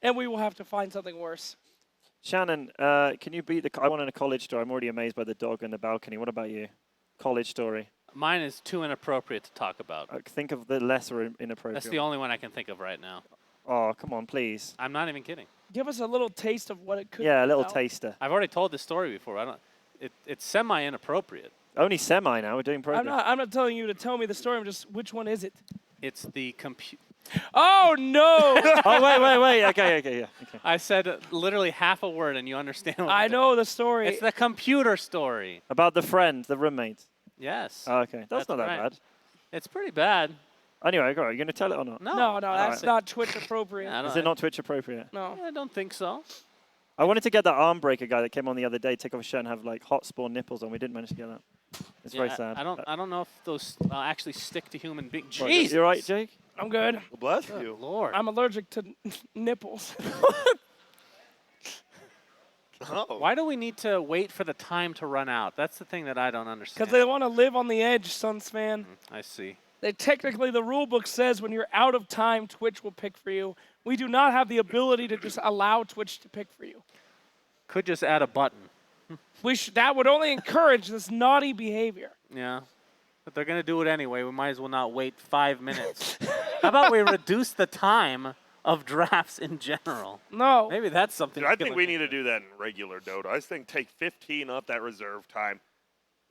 And we will have to find something worse. Shannon, can you beat the... I want a college story. I'm already amazed by the dog in the balcony. What about you? College story. Mine is too inappropriate to talk about. Think of the lesser inappropriate. That's the only one I can think of right now. Oh, come on, please. I'm not even kidding. Give us a little taste of what it could be. Yeah, a little about. taster. I've already told this story before. It's semi-inappropriate. Only semi now. We're doing progress. I'm not telling you to tell me the story. I'm just, which one is it? It's the computer. Oh, no. Oh, wait. Okay, yeah. Okay. I said literally half a word and you understand what I know the story. It's the computer story. About the friend, the roommate. Yes. Oh, okay. That's not that right. bad. It's pretty bad. Anyway, go on. Are you going to tell it or not? No, that's not Twitch appropriate. Yeah, Is it not Twitch appropriate? No. I don't think so. I wanted to get that arm breaker guy that came on the other day, take off his shirt and have like hot spawn nipples on. We didn't manage to get that. It's very sad. I don't know if those actually stick to human beings. Well, Jeez. you right, Jake? I'm good. Well, bless Good you. Lord. I'm allergic to nipples. Oh. Why do we need to wait for the time to run out? That's the thing that I don't understand. Because they want to live on the edge, Suns fan. I see. Technically, the rule book says when you're out of time, Twitch will pick for you. We do not have the ability to just allow Twitch to pick for you. Could just add a button. That would only encourage this naughty behavior. Yeah. But they're going to do it anyway. We might as well not wait 5 minutes. How about we reduce the time of drafts in general? No. Maybe that's something. Dude, I think we need to do that in regular Dota. I just think take 15 off that reserve time.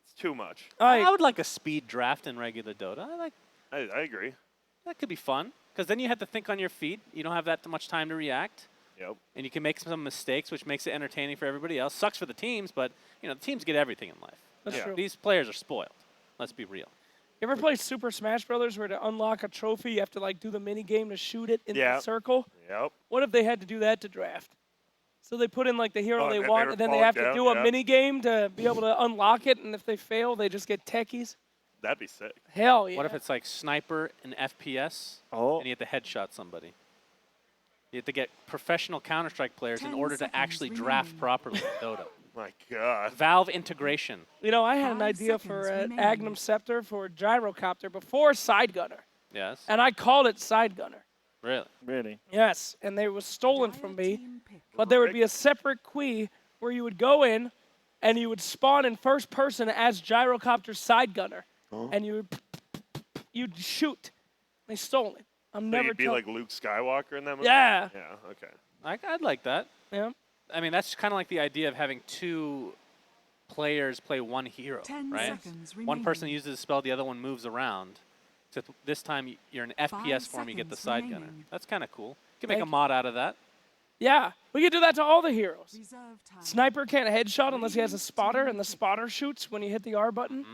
It's too much. I would like a speed draft in regular Dota. I agree. That could be fun. Because then you have to think on your feet. You don't have that much time to react. Yep. And you can make some mistakes, which makes it entertaining for everybody else. Sucks for the teams, but the teams get everything in life. That's true. These players are spoiled. Let's be real. You ever play Super Smash Brothers where to unlock a trophy, you have to do the mini game to shoot it in the circle? Yep. What if they had to do that to draft? So they put in the hero they and want, they and then they fall have to down, do a yeah. mini game to be able to unlock it, and if they fail, they just get techies. That'd be sick. Hell yeah. What if it's like sniper and FPS, and you have to headshot somebody? You have to get professional Counter-Strike players in order to actually draft properly in Dota. My God. Valve integration. I had an idea for an Agnum Scepter for Gyrocopter before Side Gunner, Yes. and I called it Side Gunner. Really? Really? Yes, and they was stolen from me, but there would be a separate queue where you would go in, and you would spawn in first person as Gyrocopter Side Gunner, and you'd shoot. They stole it. I'm So never you'd be like Luke Skywalker in that movie? Yeah. Yeah, okay. I'd like that. Yeah. I mean, that's kind of like the idea of having two players play one hero, 10 right? seconds One person remaining. uses a spell, the other one moves around. Except this time you're in FPS form, you get the side gunner. remaining. That's kind of cool. You can make a Thank you. mod out of that. Yeah, we could do that to all the heroes. Reserve time. Sniper can't headshot unless he has a spotter, and the spotter shoots when you hit the R button.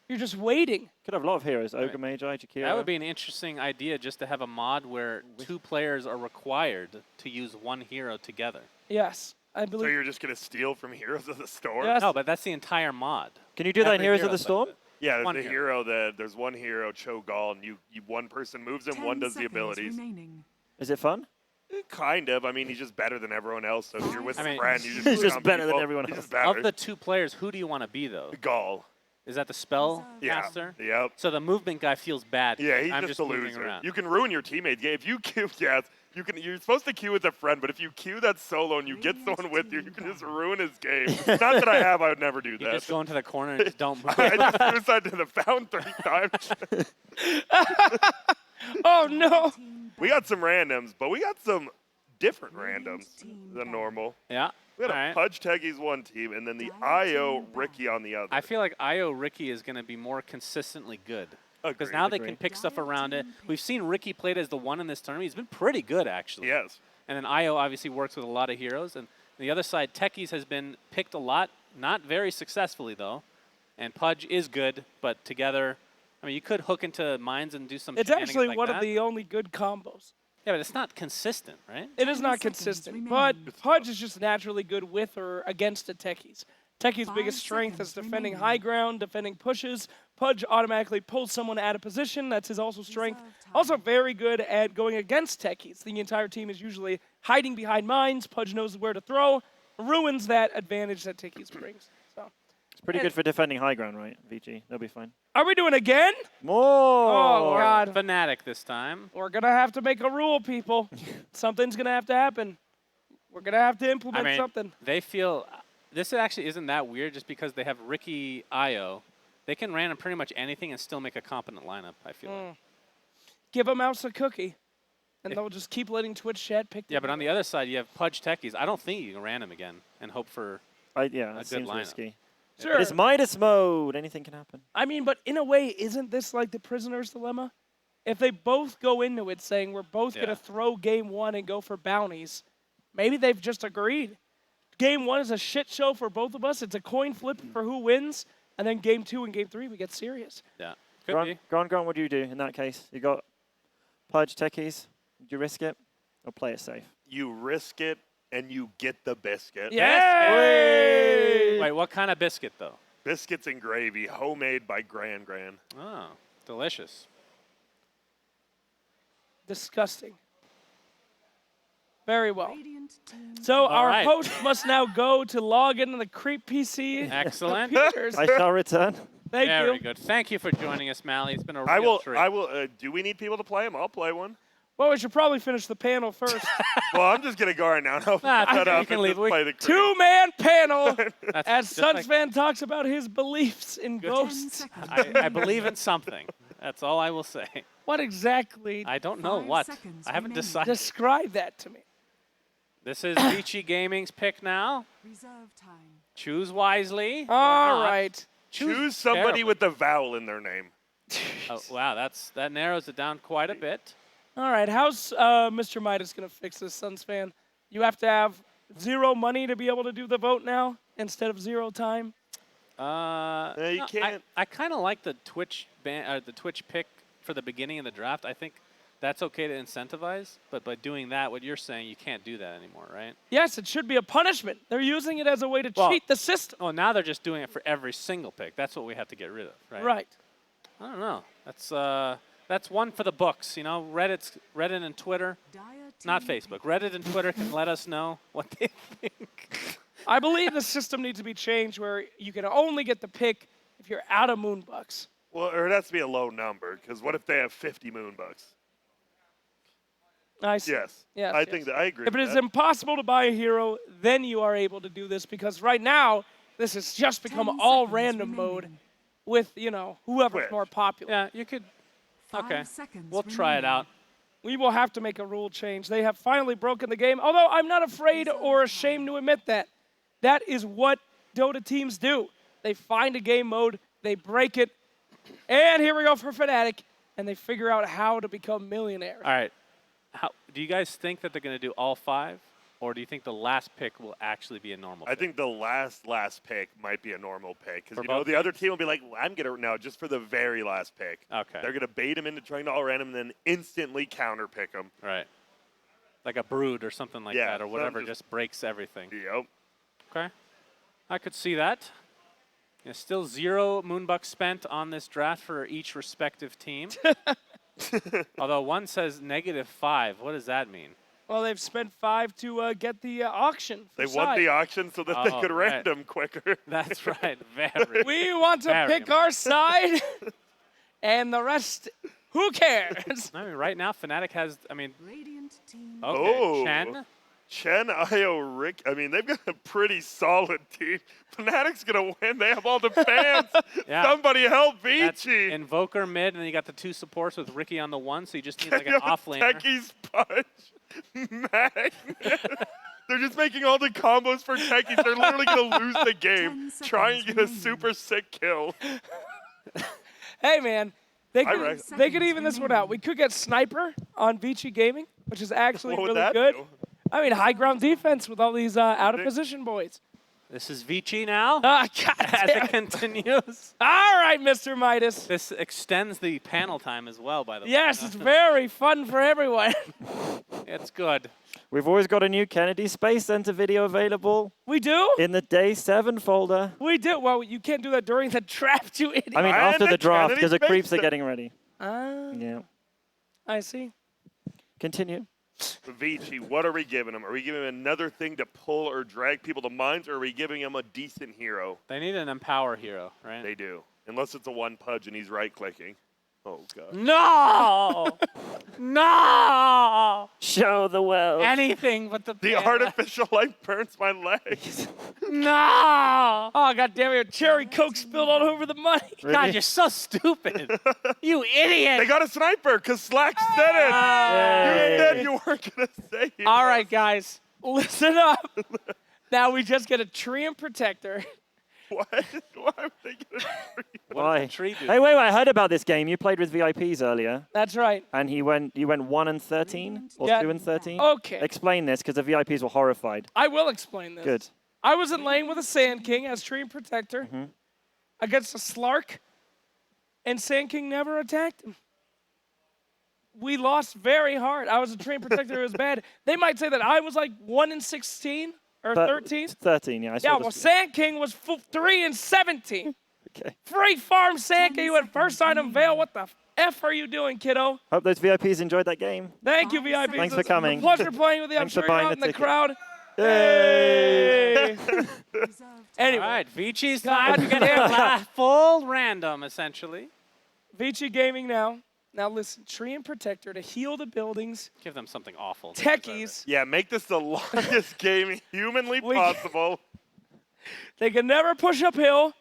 You're just waiting. Could have a lot of heroes. Ogre Magi, Jakiro. That would be an interesting idea, just to have a mod where two players are required to use one hero together. Yes, I So believe. you're just going to steal from Heroes of the Storm? Yes. No, but that's the entire mod. Can you do that in Every Heroes of hero's the Storm? like that. Yeah, One the hero. there's one hero, Cho'Gall, and you one person moves him, 10 one does the seconds abilities. remaining. Is it fun? Kind of. I mean, he's just better than everyone else. So if you're with I a mean, friend, you just He's put just on better than people. everyone He's else. just better. Of the two players, who do you want to be, though? Gall. Is that the spell Yeah. caster? Yep. So the movement guy feels bad. Yeah, he's I'm just a moving loser. around. You can ruin your teammates. If you queue, yes, you can. You're supposed to queue with a friend, but if you queue that solo and you get someone with you, you can just ruin his game. Not that I have. I would never do You that. just go into the corner and just don't move. I just suicided to the fountain 3 times. Oh no! We got some randoms, but we got some different randoms than normal. Yeah. We got All a right. Pudge Teggies one team, and then the IO Ricky on the other. I feel like IO Ricky is going to be more consistently good. Because Agreed. now they Agreed. can pick stuff around it. We've seen Ricky played as the one in this tournament. He's been pretty good, actually. Yes. And then IO obviously works with a lot of heroes. And on the other side, Techies has been picked a lot, not very successfully, though. And Pudge is good, but together, I mean, you could hook into mines and do some It's shenanigans actually like one that. of the only good combos. Yeah, but it's not consistent, right? It is not 10 seconds consistent, but remaining. Pudge is just naturally good with or against the techies. Techies' 5 biggest strength is seconds defending remaining. high ground, defending pushes. Pudge automatically pulls someone out of position. That's his also strength. Reserve time. Also very good at going against techies. The entire team is usually hiding behind mines. Pudge knows where to throw. Ruins that advantage that techies brings. So It's pretty good for defending high ground, right, VG? They'll be fine. Are we doing again? More! Oh, God. Fnatic this time. We're going to have to make a rule, people. Something's going to have to happen. We're going to have to implement something. They feel this actually isn't that weird just because they have Ricky Io. They can random pretty much anything and still make a competent lineup, I feel like. Give a mouse a cookie, and they'll just keep letting Twitch chat pick them. Yeah, but on the other side, you have Pudge Techies. I don't think you can random again and hope for Yeah, that good seems lineup. risky. Sure. It's Midas mode. Anything can happen. I mean, but in a way, isn't this like the prisoner's dilemma? If they both go into it saying we're both going to throw game one and go for bounties, maybe they've just agreed. Game one is a shit show for both of us. It's a coin flip for who wins. And then game 2 and game 3, we get serious. Yeah, could be. Go on, what do you do in that case? You got Pudge Techies. Do you risk it or play it safe? You risk it and you get the biscuit. Yay! Wait, what kind of biscuit, though? Biscuits and gravy, homemade by Gran. Oh, delicious. Disgusting. Very well. So our host must now go to log into the Creep PC. Excellent. computers. I shall return. Thank Very you. good. Thank you for joining us, Mally. It's been a real treat. I will. Do we need people to play them? I'll play one. Well, we should probably finish the panel first. Well, I'm just gonna go right now. I'll shut up you can and leave. just play the Creep. 2-man panel That's as just like- Sunsfan talks about his beliefs in ghosts. I believe in something. That's all I will say. What exactly? I don't know what. I haven't decided. Describe that to me. This is Vici Gaming's pick now. Reserve time. Choose wisely. or All not. right. Choose somebody carefully. with the vowel in their name. Oh, wow, that narrows it down quite a bit. All right. How's Mr. Midas going to fix this, Sunsfan? You have to have 0 money to be able to do the vote now instead of 0 time? You No, can't. I kind of like the Twitch the Twitch pick for the beginning of the draft. I think that's okay to incentivize, but by doing that, what you're saying, you can't do that anymore, right? Yes, it should be a punishment. They're using it as a way to Well- cheat the system. Oh, now they're just doing it for every single pick. That's what we have to get rid of, right? Right. I don't know. That's one for the books, you know. Reddit and Twitter, not Facebook. Reddit and Twitter can let us know what they think. I believe the system needs to be changed where you can only get the pick if you're out of Moonbucks. Well, or it has to be a low number, because what if they have 50 Moonbucks? I see. Yes. Yes, I yes. think that I agree. If it with is that. impossible to buy a hero, then you are able to do this because right now this has just become 10 all seconds random mode remaining. with, you know, whoever's Twitch. more popular. Yeah, you could. 5 Okay, seconds we'll try it remaining. out. We will have to make a rule change. They have finally broken the game, although I'm not afraid or ashamed to admit that. That is what Dota teams do. They find a game mode, they break it, and here we go for Fnatic, and they figure out how to become millionaires. All right. Do you guys think that they're going to do all 5, or do you think the last pick will actually be a normal I pick? think the last pick might be a normal pick, because For you know both the other team will be like, I'm gonna no, just for the very last pick. Okay. They're gonna bait him into trying to all random, and then instantly counter pick him. Right. Like a brood or something like Yeah, that, or whatever, something just breaks everything. Yep. Okay. I could see that. Yeah, still 0 Moonbucks spent on this draft for each respective team. Although one says -5. What does that mean? Well, they've spent 5 to get the auction. They for won side. the auction so that they Oh, could right. random quicker. That's right. Very. We want to Very pick our side, and the rest, who cares? I mean, right now, Fnatic has, I mean, Radiant team. okay, Oh. Chen. Chen, Io, Rick. I mean, they've got a pretty solid team. Fnatic's gonna win. They have all the fans. Yeah. Somebody help That's Vici. Invoker mid, and then you got the 2 supports with Ricky on the 1, so you just need like an Yo, off laner. Techie's punch. Magnet. They're just making all the combos for Techies. They're literally gonna lose the 10 game seconds trying to get a remaining. super sick kill. Hey, man, they I could, reckon- they could even this one out. We could get Sniper on Vici Gaming, which is actually What would really that good. do? I mean, high ground defense with all these out of position boys. This is Vici now. Ah, God As damn it it. continues. All right, Mr. Midas. This extends the panel time as well, by the way. Yes, it's very fun for everyone. It's good. We've always got a new Kennedy Space Center video available We do? in the Day 7 folder. We do. Well, you can't do that during the draft, you idiot. I mean, And after the the draft, Kennedy because the Space creeps are Center. getting ready. Ah, Yeah. I see. Continue. Vici, what are we giving him? Are we giving him another thing to pull or drag people to mines, or are we giving him a decent hero? They need an empower hero, right? They do. Unless it's a one pudge and he's right-clicking. Oh, God. No! No! Show the world. Anything but the The panda. artificial light burns my legs. No! Oh, God damn it. Cherry Coke spilled all over the money. God, you're so stupid. You idiot. They got a sniper because Slack said it. You said you weren't going to say it. All right, guys. Listen up. Now we just get a Treant Protector. What? Why would they get a tree? Why? tree do? Hey, wait, I heard about this game. You played with VIPs earlier, That's right. and you went 1-13 or Yeah. 2-13. Okay. Explain this, because the VIPs were horrified. I will explain this. Good. I was in lane with a Sand King as Treant Protector against a Slark, and Sand King never attacked him. We lost very hard. I was a Treant Protector. It was bad. They might say that I was like 1-16 or 13. 13, yeah. I saw Yeah, this. well, Sand King was 3-17. Okay. Free farm Sand King. You went first item Veil. What the F are you doing, kiddo? Hope those VIPs enjoyed that game. Thank you, VIP. Thanks for It's a coming. pleasure playing with you. I'm Thanks for sure you're buying out in the the ticket. crowd. Yay! Reserved Anyway, All right, Vici's God not getting damn. full random, essentially. Vici Gaming now. Now listen, Treant Protector to heal the buildings. Give them something awful. Techies, Yeah, make this the longest game humanly We- possible. they can never push uphill.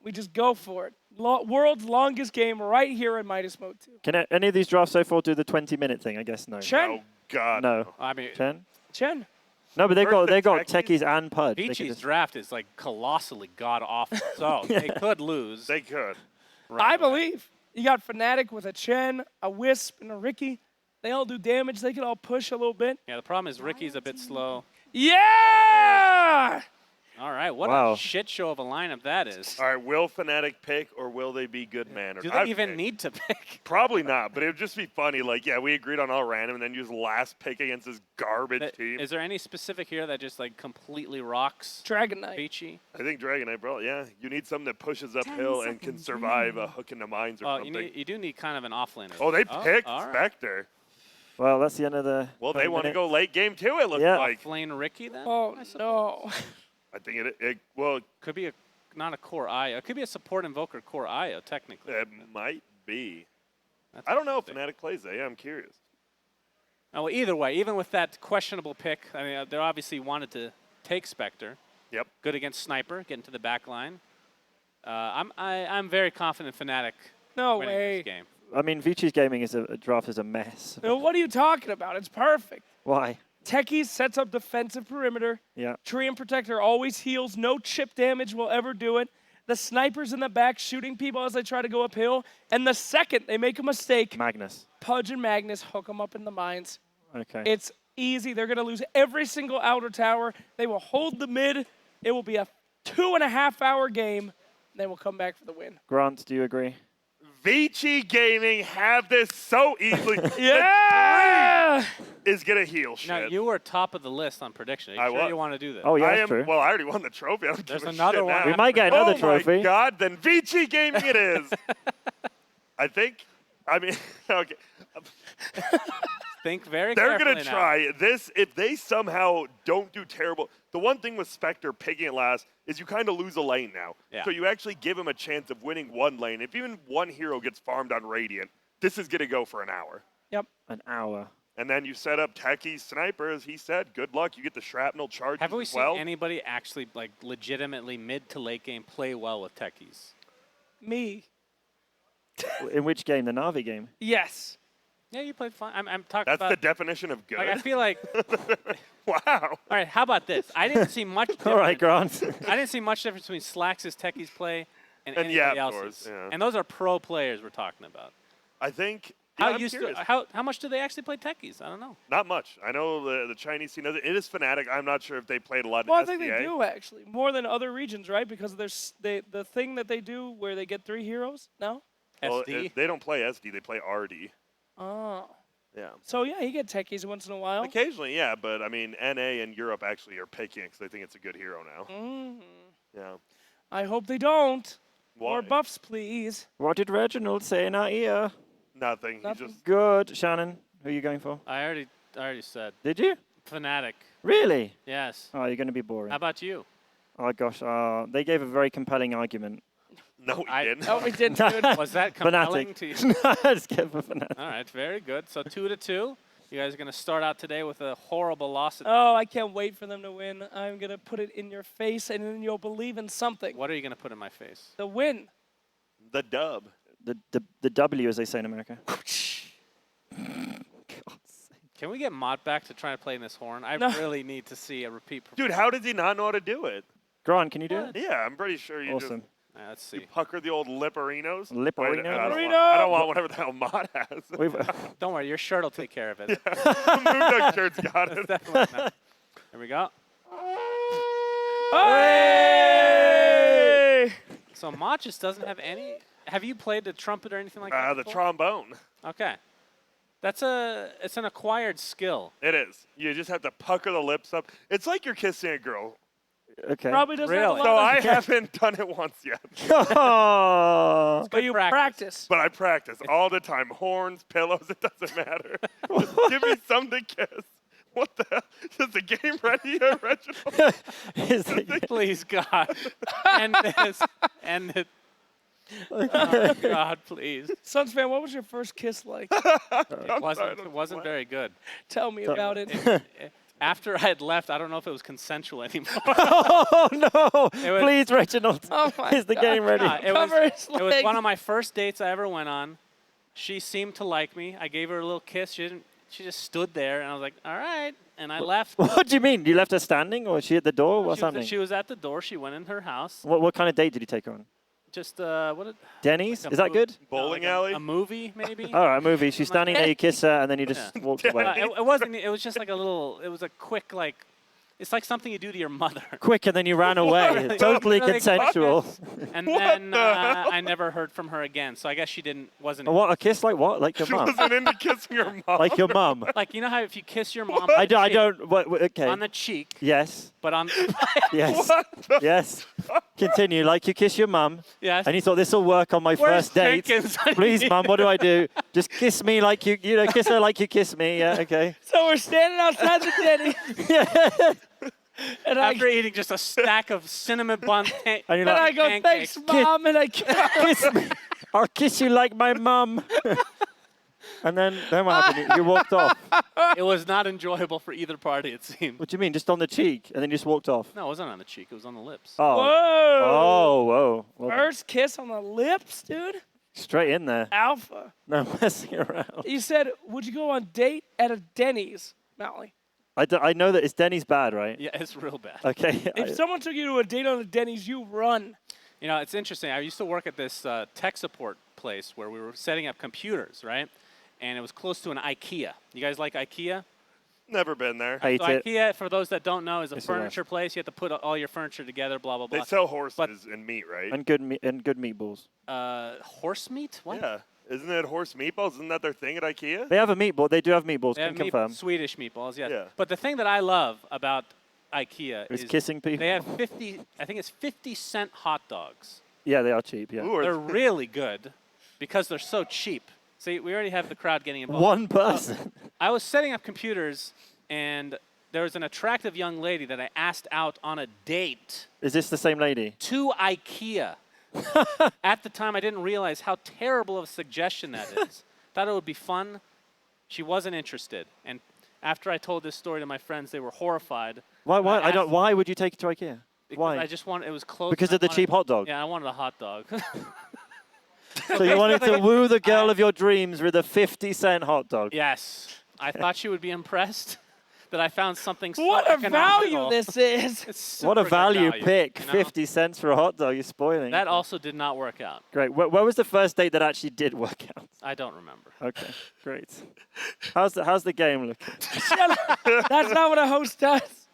We just go for it. World's longest game right here in Midas Mode 2. Can any of these drafts so far do the 20-minute thing? I guess no. Chen, Oh, God. No. I mean, Chen? Chen. No, but they First got the techies and Pudge. They could Vici's just- draft is like colossally god awful. So they could lose. They could. I believe. You got Fnatic with a Chen, a Wisp, and a Ricky. They all do damage. They can all push a little bit. Yeah, the problem is Ricky's a bit slow. Yeah! All right, what Wow. a shit show of a lineup that is. All right, will Fnatic pick or will they be good man? Or Do not they even pick? need to pick? Probably not, but it would just be funny. Like, yeah, we agreed on all random, and then use last pick against this garbage team. Is there any specific hero that just like completely rocks Dragon Knight. Vici? I think Dragon Knight, bro. Yeah, you need something that pushes uphill and can seconds survive a remaining. hook into mines or Well, something. you do need kind of an offlaner. Oh, they picked all right. Spectre. Well, that's the end of the. Well, they 20 want to minutes. go late game too. It looks Yeah. like. Offlane Ricky then? Oh, I suppose. no. I think well, Could be not a core IO. It could be a support invoker core IO technically. it might be. That's I don't know if interesting. Fnatic plays that. Yeah, I'm curious. Oh, well, either way, even with that questionable pick, I mean, they obviously wanted to take Spectre. Yep. Good against Sniper, getting to the back line. I'm very confident Fnatic No winning way. this game. I mean, Vici's gaming is a draft is a mess. No, what are you talking about? It's perfect. Why? Techies sets up defensive perimeter. Yeah. Treant Protector always heals. No chip damage will ever do it. The snipers in the back shooting people as they try to go uphill. And the second they make a mistake, Magnus. Pudge and Magnus hook them up in the mines. Okay. It's easy. They're going to lose every single outer tower. They will hold the mid. It will be a 2.5-hour game. They will come back for the win. Grant, do you agree? Vici Gaming have this so easily. Yeah! Is gonna heal shit. Now, you were top of the list on prediction. Are you I sure was. you want to do this? Oh, yeah, I that's am. true. Well, I already won the trophy. I don't There's give a another shit one. now. We might get another Oh trophy. my God! Then Vici Gaming it is. I think. I mean, okay. Think very They're carefully gonna now. try this. If they somehow don't do terrible, the one thing with Spectre picking it last is you kind of lose a lane now. Yeah. So you actually give him a chance of winning one lane. If even one hero gets farmed on Radiant, this is gonna go for an hour. Yep. An hour. And then you set up Techie Sniper, as he said. Good luck. You get the shrapnel charge Have we as seen well. anybody actually like legitimately mid to late game play well with techies? Me. In which game? The Na'Vi game? Yes. Yeah, you played fine. I'm talking That's about. the definition of good. Like I feel like. Wow. All right, how about this? I didn't see much. All right, difference- Grant. I didn't see much difference between Slack's techies play and And anybody yeah, of else's. course, yeah. And those are pro players we're talking about. I think. How I'm used curious. to how much do they actually play techies? I don't know. Not much. I know the Chinese team does it. It is Fnatic. I'm not sure if they played a lot Well, I in think they SDA. do actually more than other regions, right? Because there's the thing that they do where they get 3 heroes. No. Well, SD. they don't play SD. They play RD. Oh. Yeah. So yeah, you get techies once in a while. Occasionally, yeah, but I mean, NA and Europe actually are picking because they think it's a good hero now. Mm. Yeah. I hope they don't. Why? More buffs, please. What did Reginald say in our ear? Nothing. He Nothing. just Good. Shannon, who are you going for? I already already said. Did you? Fnatic. Really? Yes. Oh, you're going to be boring. How about you? Oh, gosh. They gave a very compelling argument. No, we I- didn't. No, we didn't, dude. Was that compelling Fnatic. to you? Let's get for Fnatic. All right, very good. So 2-2. You guys are going to start out today with a horrible loss. Oh, I can't wait for them to win. I'm going to put it in your face, and then you'll believe in something. What are you going to put in my face? The win. The dub. The W, as they say in America. Can we get Mott back to try to play in this horn? I No. really need to see a repeat. Dude, how does he not know how to do it? Grant, can you do it? Yeah, I'm pretty sure you Awesome. Let's just see. pucker the old lipperinos. Lipperinos? I don't want whatever the hell Mod has. We've, Don't worry, your shirt will take care of it. The MOONDUCK shirt's got it. Definitely not. Here we go. Hey! So Mott just doesn't have any. Have you played the trumpet or anything like that? The before? trombone. Okay. It's an acquired skill. It is. You just have to pucker the lips up. It's like you're kissing a girl. okay. Probably doesn't have a Really? lot So of- I haven't done it once yet. Oh. But you practice. But I practice all the time. Horns, pillows, it doesn't matter. Just give me something to kiss. What the hell? Is the game ready, Reginald? Is it- Please, God. End this. End it. Oh, God, please. Suns fan, what was your first kiss like? It wasn't very good. Tell me about it. After I had left, I don't know if it was consensual anymore. Oh, no. was- Please, Reginald. Oh my Is the God. game ready? It was, Cover his it was legs. one of my first dates I ever went on. She seemed to like me. I gave her a little kiss. She just stood there, and I was like, all right. And I left. What do you mean? You left her standing, or was she at the door? What's happening? She was at the door. She went in her house. What kind of date did you take her on? Just, what? Denny's? Like a Is that mov- good? no, Bowling like alley? A movie, maybe? All right, movie. She's standing there, you kiss her, and then you just walked away. It wasn't. It was just like a little. It was a quick like. It's like something you do to your mother. Quick, and then you ran away. What? Totally Really consensual. And What then the hell? I never heard from her again. So I guess she wasn't. What, a kiss like what? Like your She mum? wasn't into kissing her mom. Like your mum? Like, you know how if you kiss your mom I don't, okay. on the cheek, Yes, but on yes, What the yes. Continue, like you kiss your mum, yes. and you thought this will work on my Where's first date. Jenkins? Please, mum, what do I do? Just kiss me like you know, kiss her like you kiss me. Yeah, okay. So we're standing outside the Denny, Yeah. and I After eating just a stack of cinnamon bun And you're and I like, go, pancakes. thanks, Mom, and I kiss me. I'll kiss you like my mum. And then what happened? You walked off. It was not enjoyable for either party, it seemed. What do you mean? Just on the cheek, and then you just walked off? No, it wasn't on the cheek. It was on the lips. Oh. Whoa! Oh, whoa. Well, First kiss on the lips, dude. straight in there. Alpha. No messing around. You said, would you go on date at a Denny's, Mally? I know that it's Denny's bad, right? Yeah, it's real bad. Okay. If someone took you to a date on a Denny's, you run. You know, it's interesting. I used to work at this tech support place where we were setting up computers, right? And it was close to an IKEA. You guys like IKEA? Never been there. Hate So it. IKEA, for those that don't know, is a It's the worst. furniture place. You have to put all your furniture together, blah, blah, They blah. sell horses and meat, right? And good meatballs. Horse meat? What? Yeah. Isn't it horse meatballs? Isn't that their thing at IKEA? They have a meatball. They do have meatballs. They Can have confirm. Swedish meatballs, yes. Yeah. But the thing that I love about IKEA It's is kissing people. they have 50-cent hot dogs. Yeah, they are cheap. Yeah. Ooh, They're really good because they're so cheap. See, we already have the crowd getting involved. One person. I was setting up computers, and there was an attractive young lady that I asked out on a date Is this the same lady? to IKEA. At the time, I didn't realize how terrible of a suggestion that is. Thought it would be fun. She wasn't interested. And after I told this story to my friends, they were horrified. Why? I asked- Why would you take it to IKEA? Because Why? I just wanted, it was close. Because and of the I cheap wanted- hot dog. Yeah, I wanted a hot dog. So you wanted to woo the girl of your dreams with a 50-cent hot dog. Yes. I thought she would be impressed that I found something so What a economical. value this is. It's What a super good value pick. you know? 50 cents for a hot dog. You're spoiling. That also did not work out. Great. Where was the first date that actually did work out? I don't remember. Okay, great. How's the game looking? That's not what a host does.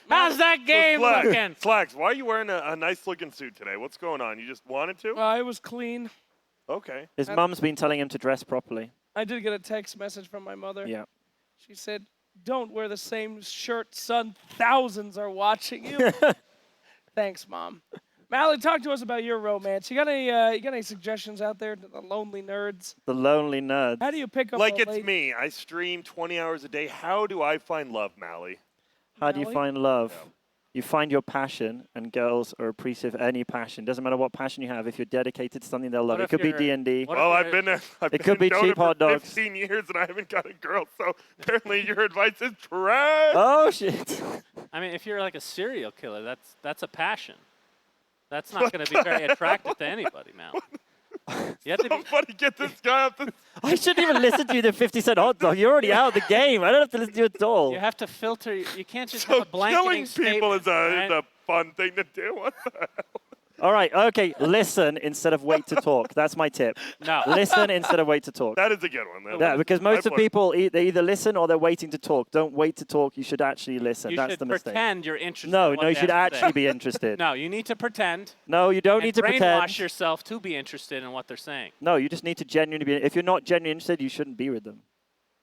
How's that game looking? Slacks, why are you wearing a nice looking suit today? What's going on? You just wanted to? Well, it was clean. Okay. His mum's been telling him to dress properly. I did get a text message from my mother. Yeah. She said, don't wear the same shirt, son. Thousands are watching you. Thanks, Mom. Mally, talk to us about your romance. You got any suggestions out there to the lonely nerds? The lonely nerds. How do you pick up Like a it's lady? me. I stream 20 hours a day. How do I find love, Mally? How do you Mally? find love? You find your passion, and girls are appreciative of any passion. Doesn't matter what passion you have. If you're dedicated to something, they'll love What it. It if could be you're- D&D. what Well, if I've you're- been It could be known cheap it for hot dogs. 15 years and I haven't got a girl, so apparently your advice is trash. Oh shit! I mean, if you're like a serial killer, that's a passion. That's not going to be very attractive to anybody, Mal. You have to be, Somebody get this guy up the... I shouldn't even listen to you. The 50-cent hot dog. You're already out of the game. I don't have to listen to you at all. you have to filter. You can't just So have a blanketing killing people statement, is right? a fun thing to do. What the hell? All right. Okay. Listen instead of wait to talk. That's my tip. No. Listen instead of wait to talk. That is a good one. Yeah, because most of I've learned. people they either listen or they're waiting to talk. Don't wait to talk. You should actually listen. You That's should the mistake. pretend you're interested. No, in what no, you they should have to say. actually be interested. No, you need to pretend. No, you don't and need to brainwash pretend. yourself to be interested in what they're saying. No, you just need to genuinely be. If you're not genuinely interested, you shouldn't be with them.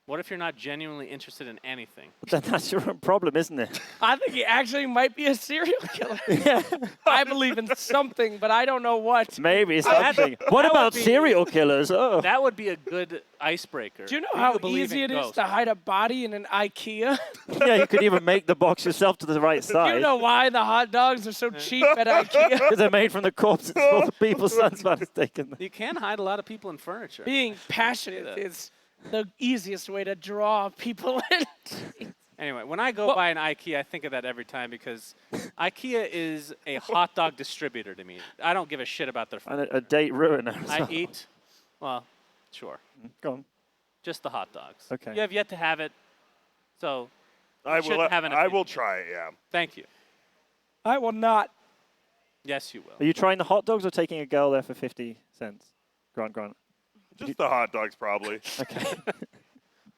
What if you're not genuinely interested in anything? But then that's your own problem, isn't it? I think he actually might be a serial killer. Yeah. I believe in something, but I don't know what. Maybe something. What that about would be- serial killers? Oh. That would be a good icebreaker. Do you know Do how believe easy in it is ghosts? to hide a body in an IKEA? Yeah, you could even make the box yourself to the right Do size. you know why the hot dogs are so cheap at IKEA? Because they're made from the corpses of the people's sunspot taken them. You can hide a lot of people in furniture. Being passionate is the easiest way to draw people in. Anyway, when I go Well- by an IKEA, I think of that every time because IKEA is a hot dog distributor to me. I don't give a shit about their food. And a date ruiner. I eat, well, sure, Go on. just the hot dogs. Okay. You have yet to have it, so I shouldn't will. have an I will opinion. try it. Yeah. Thank you. I will not. Yes, you will. Are you trying the hot dogs or taking a girl there for 50 cents? Grant. Just the hot dogs, probably. Okay.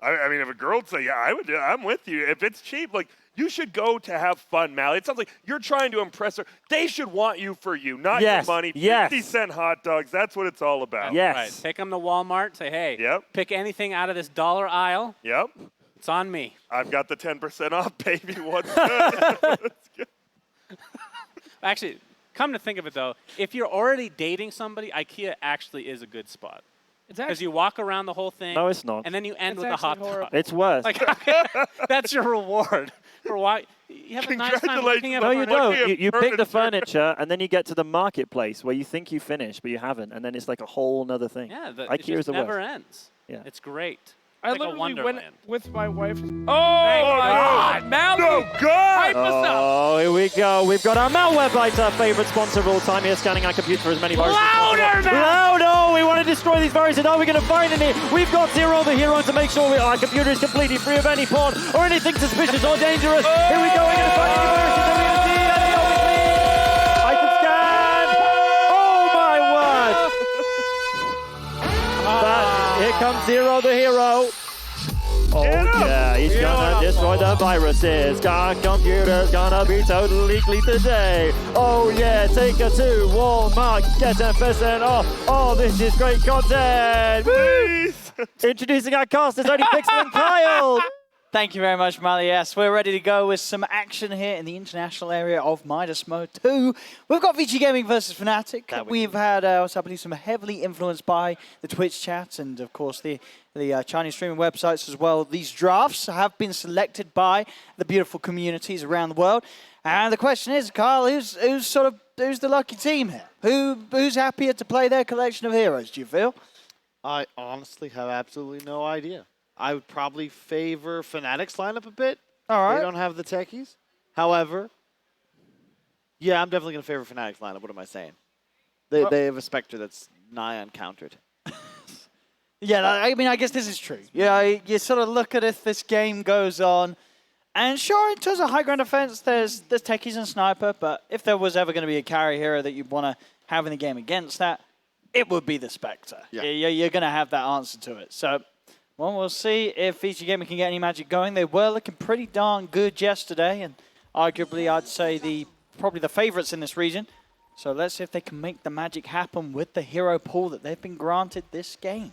I mean, if a girl would say, yeah, I would. I'm with you. If it's cheap, like you should go to have fun, Mally. It sounds like you're trying to impress her. They should want you for you, not Yes, your money. yes. 50-cent hot dogs. That's what it's all about. Yes. Right. Take them to Walmart. Say, hey, Yep. pick anything out of this dollar aisle. Yep. It's on me. I've got the 10% off, baby. What's good? Actually, come to think of it, though, if you're already dating somebody, IKEA actually is a good spot. It's Because actually, you walk around the whole thing. No, it's not. And then you end It's with a hot actually horrible. dog. It's worse. Like, that's your reward for why you have a nice time looking at No, a you furniture. don't. Like You pick the furniture. furniture, and then you get to the marketplace where you think you finished, but you haven't, and then it's like a whole nother thing. Yeah, it IKEA is just the never worst. ends. Yeah. It's great. I Like a literally went wonderland. with my wife. Oh, Thank my you. God. Mally, No, God! hype us up. Oh, here we go. We've got our malware bites, our favorite sponsor of all time here, scanning our computer for as many viruses as Louder, possible. man! Louder! We want to destroy these viruses. Are we going to find any? We've got Zero the hero to make sure our computer is completely free of any porn or anything suspicious or dangerous. Here we go. We're going to find any viruses. Are we going to see any? Obviously, I can scan. Oh, my word. Here comes Zero the hero. Oh yeah, he's gonna destroy the viruses. Our computer's gonna be totally clean today. Oh yeah, take her to Walmart, get 10% off. Oh, this is great content. Woo! Please. Introducing our cast, there's only Pixel and Kyle. Thank you very much, Mally. Yes, we're ready to go with some action here in the international area of Midas Mode 2. We've got VG Gaming versus Fnatic. We've had, I believe, some heavily influenced by the Twitch chat and, of course, the Chinese streaming websites as well. These drafts have been selected by the beautiful communities around the world. And the question is, Kyle, who's the lucky team here? Who's happier to play their collection of heroes, do you feel? I honestly have absolutely no idea. I would probably favor Fnatic's lineup a bit. All right. They don't have the techies. However, yeah, I'm definitely going to favor Fnatic's lineup. What am I saying? They have a Spectre that's nigh uncountered. Yeah, I mean, I guess this is true. Yeah, you sort of look at if this game goes on, and sure, in terms of high ground defense, there's techies and sniper, but if there was ever going to be a carry hero that you'd want to have in the game against that, it would be the Spectre. Yeah. You're going to have that answer to it. So, well, we'll see if VG Gaming can get any magic going. They were looking pretty darn good yesterday, and arguably, I'd say probably the favorites in this region. So let's see if they can make the magic happen with the hero pool that they've been granted this game.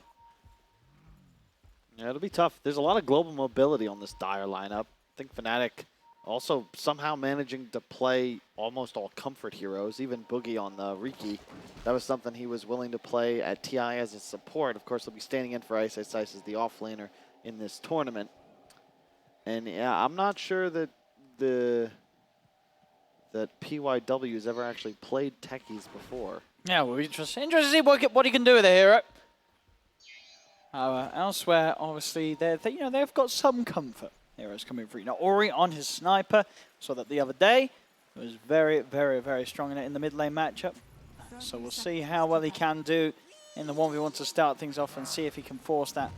Yeah, it'll be tough. There's a lot of global mobility on this Dire lineup. I think Fnatic Also, somehow managing to play almost all comfort heroes, even Boogie on the Riki. That was something he was willing to play at TI as a support. Of course, he'll be standing in for Ice Ice as the offlaner in this tournament. And yeah, I'm not sure that PYW has ever actually played techies before. Yeah, well, interesting to see what he can do with the hero. Elsewhere, obviously, they've got some comfort. Heroes coming through. Now, Ori on his sniper. Saw that the other day. He was very, very, very strong in the mid lane matchup. So we'll see how well he can do in the 1v1 to start things off and see if he can force a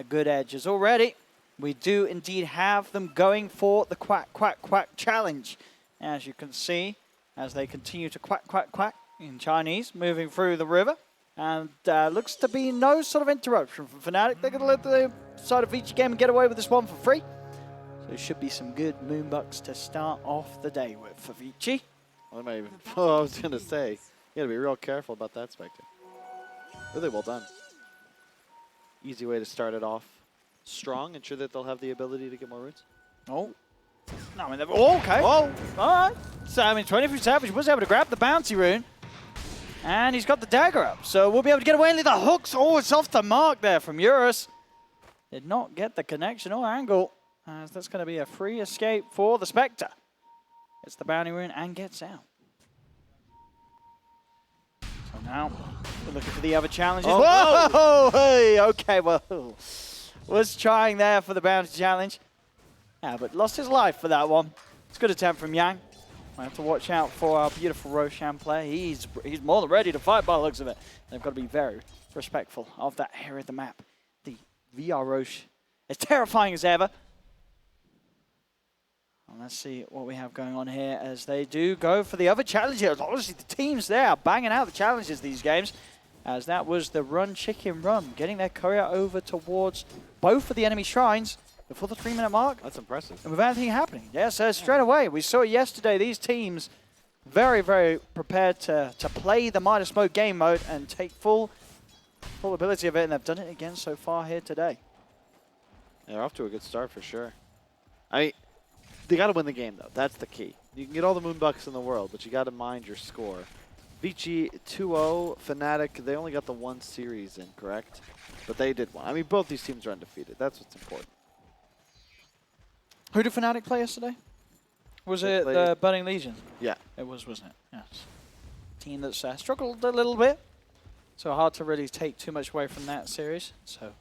good edge. As already, we do indeed have them going for the quack, quack, quack challenge. As you can see, as they continue to quack, quack, quack in Chinese, moving through the river. And looks to be no sort of interruption from Fnatic. They're going to let the side of each game get away with this one for free. So there should be some good Moonbucks to start off the day with for Vici. I was going to say, you got to be real careful about that, Spectre. Really well done. Easy way to start it off strong. Ensure that they'll have the ability to get more runes. Oh. No, I mean, okay. Whoa. All right. So, I mean, 23 Savage was able to grab the bounty rune. And he's got the dagger up. So we'll be able to get away with the hooks. Oh, it's off the mark there from Eurus. Did not get the connection or angle. As that's going to be a free escape for the Spectre. Gets the bounty rune and gets out. So now we're looking for the other challenges. Oh, whoa! No. Hey, okay, well, was trying there for the bounty challenge. Yeah, but lost his life for that one. It's a good attempt from Yang. I have to watch out for our beautiful Roshan player. He's more than ready to fight by the looks of it. They've got to be very respectful of that area of the map. The VR Rosh is terrifying as ever. And let's see what we have going on here as they do go for the other challenges. Obviously, the teams there are banging out the challenges these games. As that was the run chicken run, getting their courier over towards both of the enemy shrines before the 3-minute mark. That's impressive. And without anything happening. Yeah, so straight away, we saw yesterday these teams very, very prepared to play the Midas mode game mode and take full ability of it, and they've done it again so far here today. They're off to a good start for sure. I mean, they got to win the game, though. That's the key. You can get all the Moonbucks in the world, but you got to mind your score. Vici 2-0, Fnatic, they only got the one series in, correct? But they did one. I mean, both these teams are undefeated. That's what's important. Who did Fnatic play yesterday? Was They it played- the Burning Legion? Yeah. It was, wasn't it? Yes. Team that's struggled a little bit. So hard to really take too much away from that series. So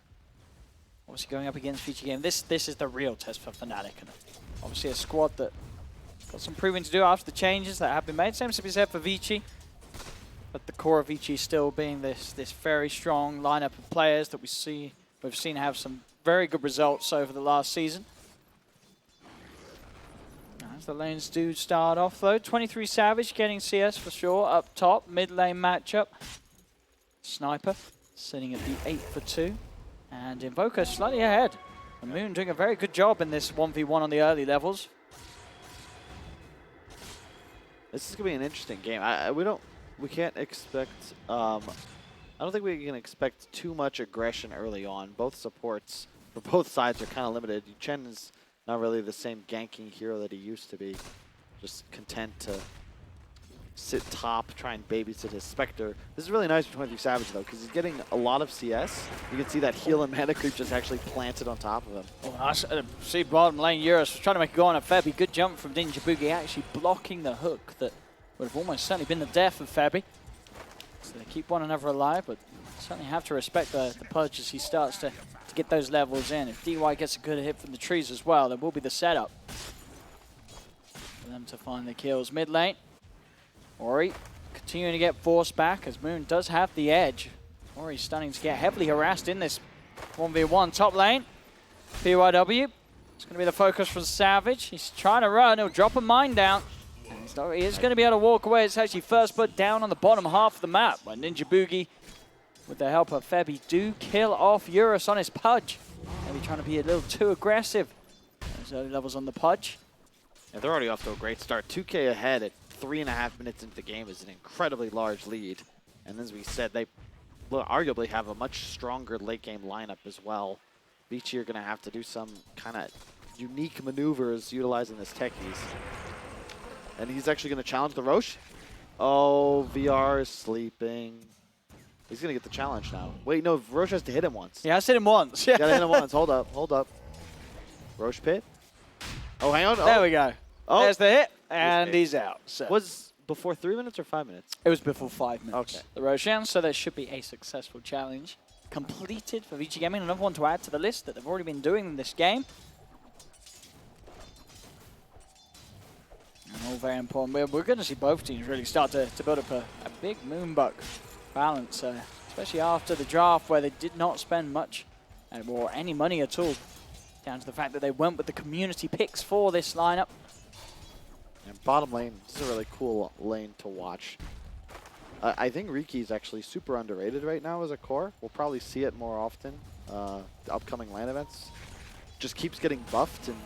obviously going up against Vici game. This is the real test for Fnatic. And obviously a squad that got some proving to do after the changes that have been made. Same to be said for Vici. But the core of Vici still being this very strong lineup of players that we've seen have some very good results over the last season. As the lanes do start off though, 23 Savage getting CS for sure up top, mid lane matchup. Sniper sitting at the 8 for 2, and Invoker slightly ahead. And Moon doing a very good job in this 1v1 on the early levels. This is gonna be an interesting game. We can't expect. I don't think we can expect too much aggression early on. Both supports for both sides are kind of limited. Chen is not really the same ganking hero that he used to be. Just content to sit top, try and babysit his Spectre. This is really nice for 23 Savage though, because he's getting a lot of CS. You can see that heal and mana creep just actually planted on top of him. Oh, I see bottom lane Eurus was trying to make a go on a Febby. Good jump from Ninja Boogie, actually blocking the hook that would have almost certainly been the death of Febby. So they keep one another alive, but certainly have to respect the Pudge as he starts to get those levels in. If DY gets a good hit from the trees as well, there will be the setup for them to find the kills. Mid lane, Ori continuing to get forced back as Moon does have the edge. Ori starting to get heavily harassed in this 1v1. Top lane, PYW. It's going to be the focus from Savage. He's trying to run. He'll drop a mine down. He is going to be able to walk away. It's actually first put down on the bottom half of the map by Ninja Boogie. With the help of Febby, do kill off Eurus on his Pudge. Maybe trying to be a little too aggressive. Those early levels on the Pudge. Yeah, they're already off to a great start. 2K ahead at 3.5 minutes into the game is an incredibly large lead. And as we said, they will arguably have a much stronger late game lineup as well. Vici are going to have to do some kind of unique maneuvers utilizing this techies. And he's actually going to challenge the Roche. Oh, VR is sleeping. He's going to get the challenge now. Wait, no, Roche has to hit him once. Yeah, I hit him once. You got to hit him once. Hold up, hold up. Roche pit. Oh, hang on. There we go. Oh. There's the hit, and he's out. So Was before 3 minutes or 5 minutes? it was before 5 minutes. Okay. The Roshan, so there should be a successful challenge completed for VG Gaming. Another one to add to the list that they've already been doing in this game. And all very important. We're going to see both teams really start to build up a big MOONDUCK balance, especially after the draft where they did not spend much or any money at all, down to the fact that they went with the community picks for this lineup. And bottom lane, this is a really cool lane to watch. I think Riki is actually super underrated right now as a core. We'll probably see it more often. The upcoming LAN events just keeps getting buffed, and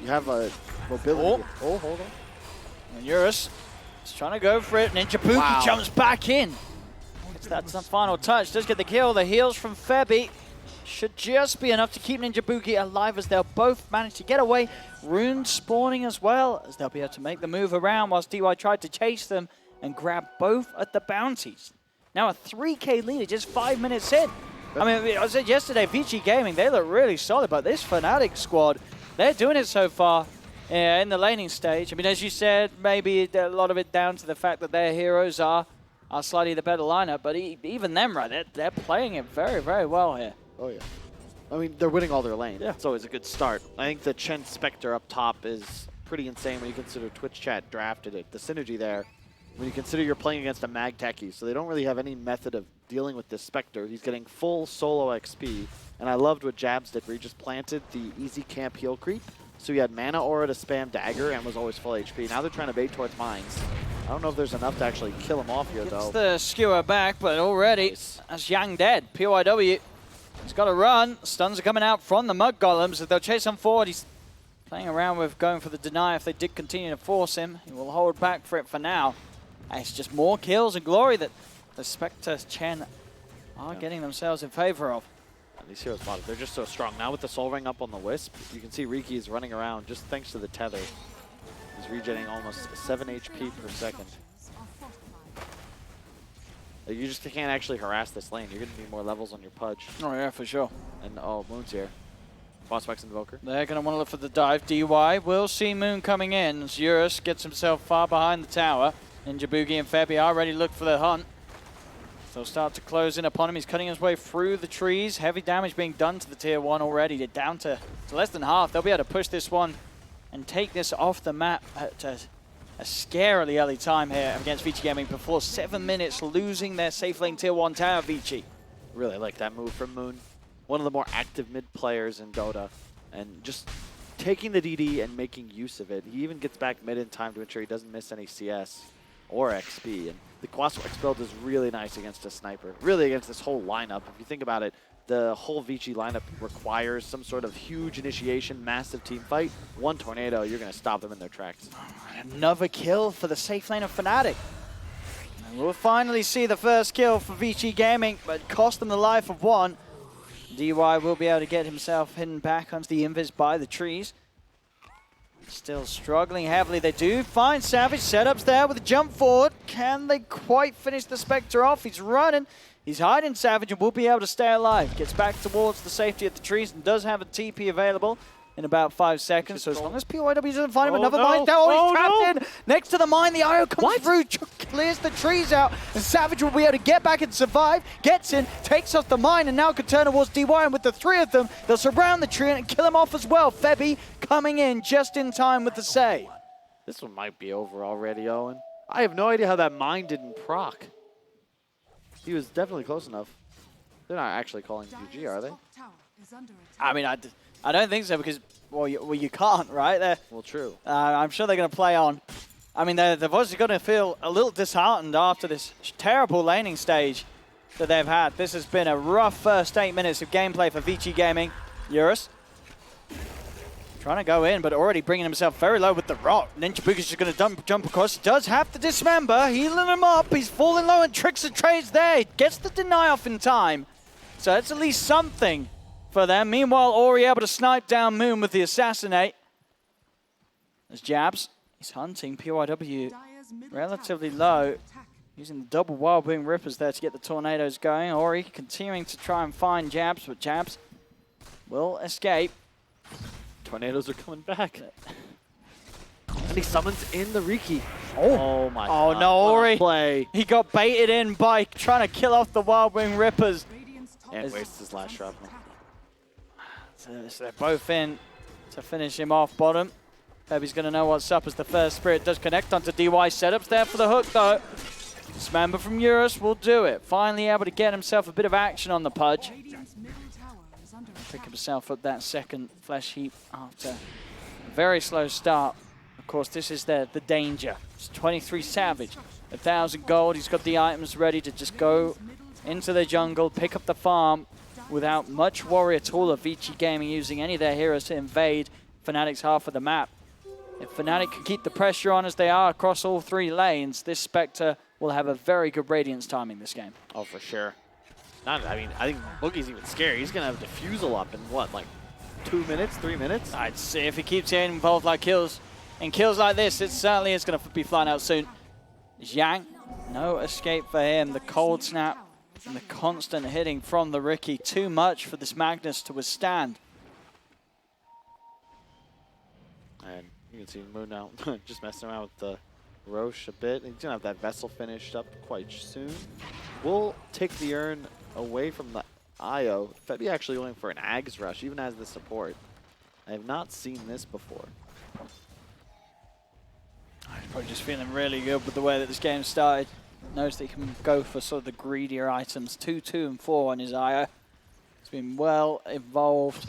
you have a mobility. Oh, hold on. And Eurus is trying to go for it. Ninjabuki jumps back in. That's the final touch. Does get the kill. The heals from Febby should just be enough to keep Ninjabuki alive as they'll both manage to get away. Rune spawning as well, as they'll be able to make the move around whilst DY tried to chase them and grab both at the bounties. Now a 3K lead just 5 minutes in. I mean, I said yesterday, VG Gaming, they look really solid, but this Fnatic squad, they're doing it so far in the laning stage. I mean, as you said, maybe a lot of it down to the fact that their heroes are slightly the better lineup, but even them, right, they're playing it very, very well here. Oh, yeah. I mean, they're winning all their lane. Yeah. It's always a good start. I think the Chen Spectre up top is pretty insane when you consider Twitch chat drafted it. The synergy there, when you consider you're playing against a Mag Techie, so they don't really have any method of dealing with this Spectre. He's getting full solo XP, and I loved what Jabs did, where he just planted the easy camp heal creep, so he had mana aura to spam dagger and was always full HP. Now they're trying to bait towards mines. I don't know if there's enough to actually kill him off here, though. Gets the skewer back, but already that's Yang dead. PYW. He's got to run. Stuns are coming out from the Mud Golems. They'll chase him forward. He's playing around with going for the deny. If they did continue to force him, he will hold back for it for now. And it's just more kills and glory that the Spectre Chen are getting themselves in favor of. And these heroes bottom, they're just so strong. Now with the Soul Ring up on the Wisp, you can see Riki is running around just thanks to the tether. He's regenerating almost 7 HP per second. You just can't actually harass this lane. You're going to need more levels on your Pudge. Oh, yeah, for sure. And, oh, Moon's here. Boss Specs Invoker. They're going to want to look for the dive. DY will see Moon coming in as Eurus gets himself far behind the tower. Ninjabuki and Febby are ready to look for the hunt. They'll start to close in upon him. He's cutting his way through the trees. Heavy damage being done to the tier 1 already. They're down to less than half. They'll be able to push this one and take this off the map at a scarily early time here against VG Gaming before 7 minutes, losing their safe lane tier 1 tower, VG. Really like that move from Moon. One of the more active mid players in Dota. And just taking the DD and making use of it. He even gets back mid in time to ensure he doesn't miss any CS or XP. And the Quasar X build is really nice against a sniper. Really against this whole lineup. If you think about it, the whole VG lineup requires some sort of huge initiation, massive team fight. One tornado, you're going to stop them in their tracks. Another kill for the safe lane of Fnatic. And we'll finally see the first kill for VG Gaming, but it cost them the life of one. DY will be able to get himself hidden back onto the invis by the trees. Still struggling heavily. They do find Savage. Setups there with a jump forward. Can they quite finish the Spectre off? He's running. He's hiding Savage and will be able to stay alive. Gets back towards the safety of the trees and does have a TP available in about 5 seconds. So as long as PYW doesn't find him another mine, he's trapped in next to the mine. The IO comes through, clears the trees out, and Savage will be able to get back and survive. Gets in, takes off the mine, and now can turn towards DY. And with the 3 of them, they'll surround the tree and kill him off as well. Febby coming in just in time with the save. This one might be over already, Owen. I have no idea how that mine didn't proc. He was definitely close enough. They're not actually calling GG, are they? I mean, I don't think so because, well, you can't, right? Well, true. I'm sure they're going to play on. I mean, they're obviously going to feel a little disheartened after this terrible laning stage that they've had. This has been a rough first 8 minutes of gameplay for VG Gaming. Eurus trying to go in, but already bringing himself very low with the rock. Ninjabuki's just going to jump across. He does have to dismember, healing him up. He's falling low and tricks the trades there. He gets the deny off in time. So that's at least something for them. Meanwhile, Ori able to snipe down Moon with the assassinate. As Jabs, he's hunting PYW Dire's middle relatively tower low. is under attack. Using the double Wild Wing Rippers there to get the tornadoes going. Ori continuing to try and find Jabs, but Jabs will escape. Tornadoes are coming back. And he summons in the Riki. Oh, Oh my oh god. no, What a Ori. play. He got baited in by trying to kill off the Wild Wing Rippers. Radiant's top And tower wastes his last is under shrapnel. attack. So they're both in to finish him off bottom. Febby's going to know what's up as the first Spirit does connect onto DY. Setups there for the hook though. Dismember from Eurus will do it. Finally able to get himself a bit of action on the Pudge. Radiant's middle tower is under Pick attack. himself up that second flesh heap after a very slow start. Of course, this is the danger. It's 23 Savage, 1,000 gold. He's got the items ready to just go into the jungle, pick up the farm without much worry at all of Vici Gaming using any of their heroes to invade Fnatic's half of the map. If Fnatic can keep the pressure on as they are across all three lanes, this Spectre will have a very good Radiance timing this game. Oh, for sure. I think Boogie's even scary. He's going to have Diffusal up in what, like 2 minutes, 3 minutes? I'd see if he keeps getting involved like kills. In kills like this, it certainly is going to be flying out soon. Zhang, no escape for him. The cold snap and the constant hitting from the Riki. Too much for this Magnus to withstand. And you can see Moon now just messing around with the Roche a bit. He's going to have that Vessel finished up quite soon. We'll take the Urn away from the IO. Febby actually going for an Ags Rush, even as the support. I have not seen this before. He's probably just feeling really good with the way that this game started. Knows that he can go for sort of the greedier items. 2, 2, and 4 on his IO. He's been well involved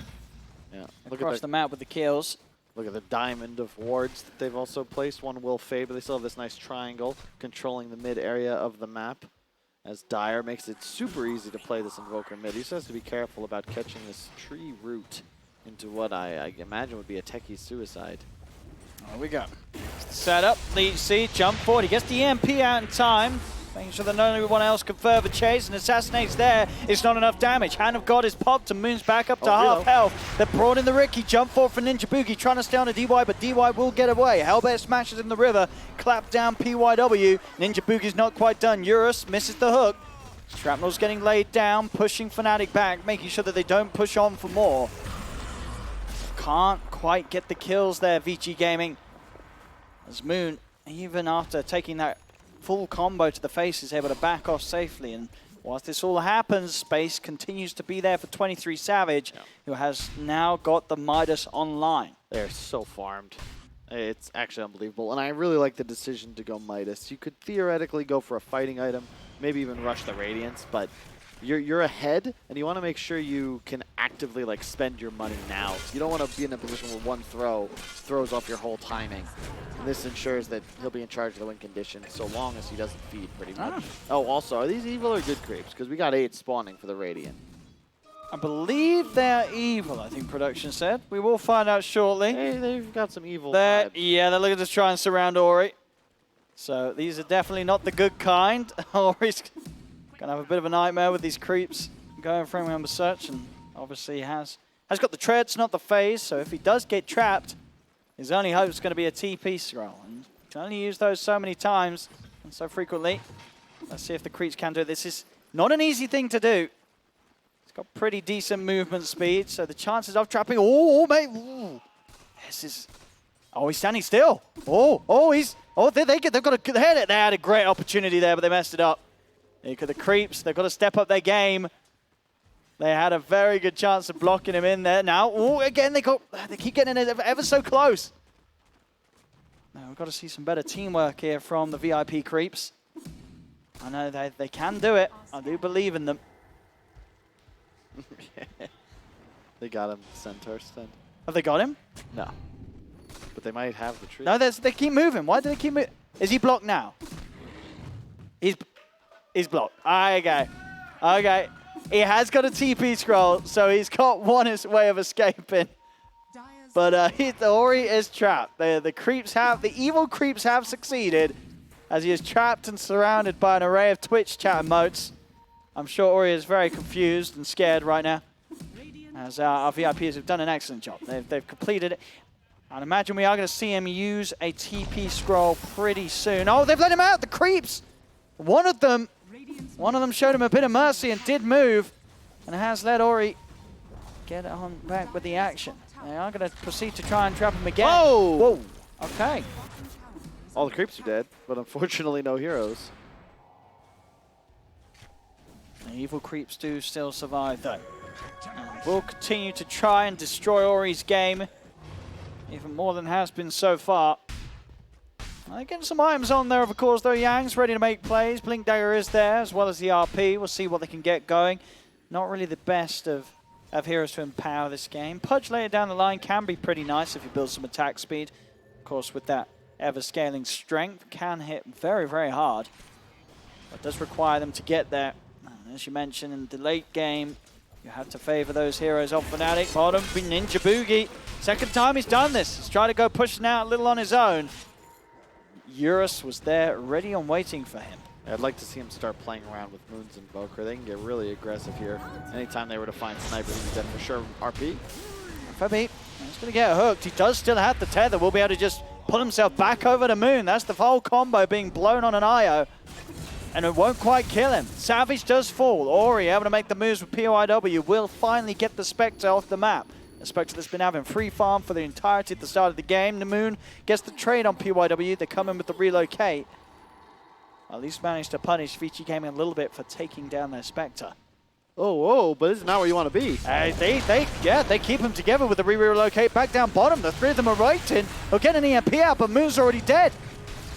Yeah, across the map with the kills. Look at the diamond of wards that they've also placed. One will fade, but they still have this nice triangle controlling the mid area of the map. As Dire makes it super easy to play this Invoker mid. He just has to be careful about catching this tree root into what I imagine would be a techie suicide. There we go. Set up, Leech Seed, jump forward. He gets the EMP out in time. Making sure that no one else can further chase, and assassinates there. It's not enough damage. Hand of God is popped, and Moon's back up to half health. They're brought in the Riki. Jump forward for Ninja Boogie, trying to stay on a DY, but DY will get away. Hellbear smashes in the river. Clap down PYW. Ninja Boogie's not quite done. Eurus misses the hook. Shrapnel's getting laid down, pushing Fnatic back, making sure that they don't push on for more. Can't quite get the kills there, Vici Gaming. As Moon, even after taking that full combo to the face, is able to back off safely. And whilst this all happens, space continues to be there for 23 Savage, who has now got the Midas online. They're so farmed. It's actually unbelievable. And I really like the decision to go Midas. You could theoretically go for a fighting item, maybe even rush the Radiance, but you're ahead, and you want to make sure you can actively like spend your money now. You don't want to be in a position where one throw throws off your whole timing. And this ensures that he'll be in charge of the win condition so long as he doesn't feed pretty much. Oh, also, are these evil or good creeps? Because we got 8 spawning for the Radiant. I believe they're evil, I think production said. We will find out shortly. Hey, they've got some evil vibes. Yeah, they're looking to try and surround Ori. So these are definitely not the good kind. Ori's gonna have a bit of a nightmare with these creeps going for him under such, and obviously he has got the treads, not the phase. So if he does get trapped, his only hope is going to be a TP scroll, and you can only use those so many times and so frequently. Let's see if the creeps can do it. This is not an easy thing to do. It's got pretty decent movement speed, so the chances of trapping. Oh, mate! Ooh. This is. Oh, he's standing still. They've got a good head. They had a great opportunity there, but they messed it up. Look at the creeps. They've got to step up their game. They had a very good chance of blocking him in there. Now, again, they keep getting it ever so close. Now, we've got to see some better teamwork here from the VIP creeps. I know they can do it. I do believe in them. They got him, Centaur stand. Have they got him? No. But they might have the tree. No, they keep moving. Why do they keep moving? Is he blocked now? He's blocked. Okay. He has got a TP scroll, so he's got one way of escaping. But Ori is trapped. The evil creeps have succeeded, as he is trapped and surrounded by an array of Twitch chat emotes. I'm sure Ori is very confused and scared right now, as our VIPs have done an excellent job. They've completed it. I'd imagine we are going to see him use a TP scroll pretty soon. Oh, they've let him out, the creeps! One of them showed him a bit of mercy and did move, and has let Ori get on back with the action. They are going to proceed to try and trap him again. Whoa! Whoa! Okay. All the creeps are dead, but unfortunately no heroes. The evil creeps do still survive, though. And we'll continue to try and destroy Ori's game, even more than has been so far. Getting some items on there, of course, though. Yang's ready to make plays. Blink Dagger is there, as well as the RP. We'll see what they can get going. Not really the best of heroes to empower this game. Pudge later down the line can be pretty nice if you build some attack speed. Of course, with that ever-scaling strength, can hit very, very hard. But does require them to get there. As you mentioned, in the late game, you have to favor those heroes off Fnatic. Bottom, Ninja Boogie. Second time he's done this. He's tried to go pushing out a little on his own. Eurus was there, ready and waiting for him. I'd like to see him start playing around with Moon's Invoker. They can get really aggressive here. Anytime they were to find Sniper, he's dead for sure. RP. Febby, he's going to get hooked. He does still have the tether. Will be able to just pull himself back over to Moon. That's the whole combo being blown on an IO. And it won't quite kill him. Savage does fall. Ori able to make the moves with POIW. Will finally get the Spectre off the map. A Spectre that's been having free farm for the entirety at the start of the game. The Moon gets the trade on PYW. They come in with the relocate. At least managed to punish Vici Gaming a little bit for taking down their Spectre. Oh, but this is not where you want to be. They keep them together with the relocate back down bottom. The three of them are right in. They'll get an EMP out, but Moon's already dead.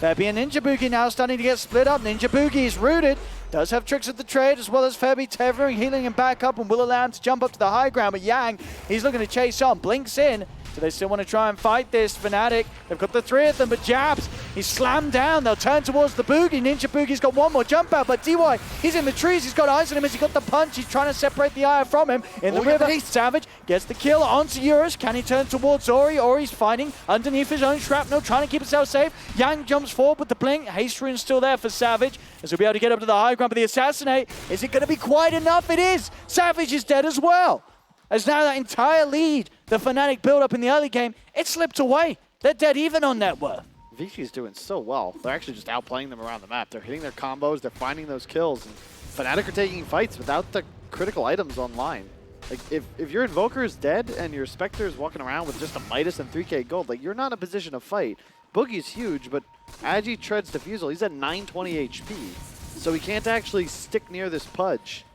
Febby and Ninja Boogie now starting to get split up. Ninja Boogie is rooted. Does have tricks at the trade, as well as Febby tethering, healing him back up, and will allow him to jump up to the high ground. But Yang, he's looking to chase on. Blinks in. Do they still want to try and fight this? Fnatic, they've got the three of them, but Jabs, he's slammed down. They'll turn towards the Boogie. Ninja Boogie's got one more jump out, but DY, he's in the trees. He's got eyes on him as he got the punch. He's trying to separate the eye from him. In the river, Savage gets the kill onto Eurus. Can he turn towards Ori? Ori's fighting underneath his own shrapnel, trying to keep himself safe. Yang jumps forward with the blink. Haste Rune's still there for Savage, as he'll be able to get up to the high ground, but the assassinate, is it going to be quite enough? It is. Savage is dead as well. As now that entire lead, the Fnatic build up in the early game, it slipped away. They're dead even on net worth. Vici's doing so well. They're actually just outplaying them around the map. They're hitting their combos, they're finding those kills. And Fnatic are taking fights without the critical items online. Like, if your Invoker is dead and your Spectre is walking around with just a Midas and 3k gold, like, you're not in a position to fight. Boogie's huge, but Agi treads Diffusal. He's at 920 HP. So he can't actually stick near this Pudge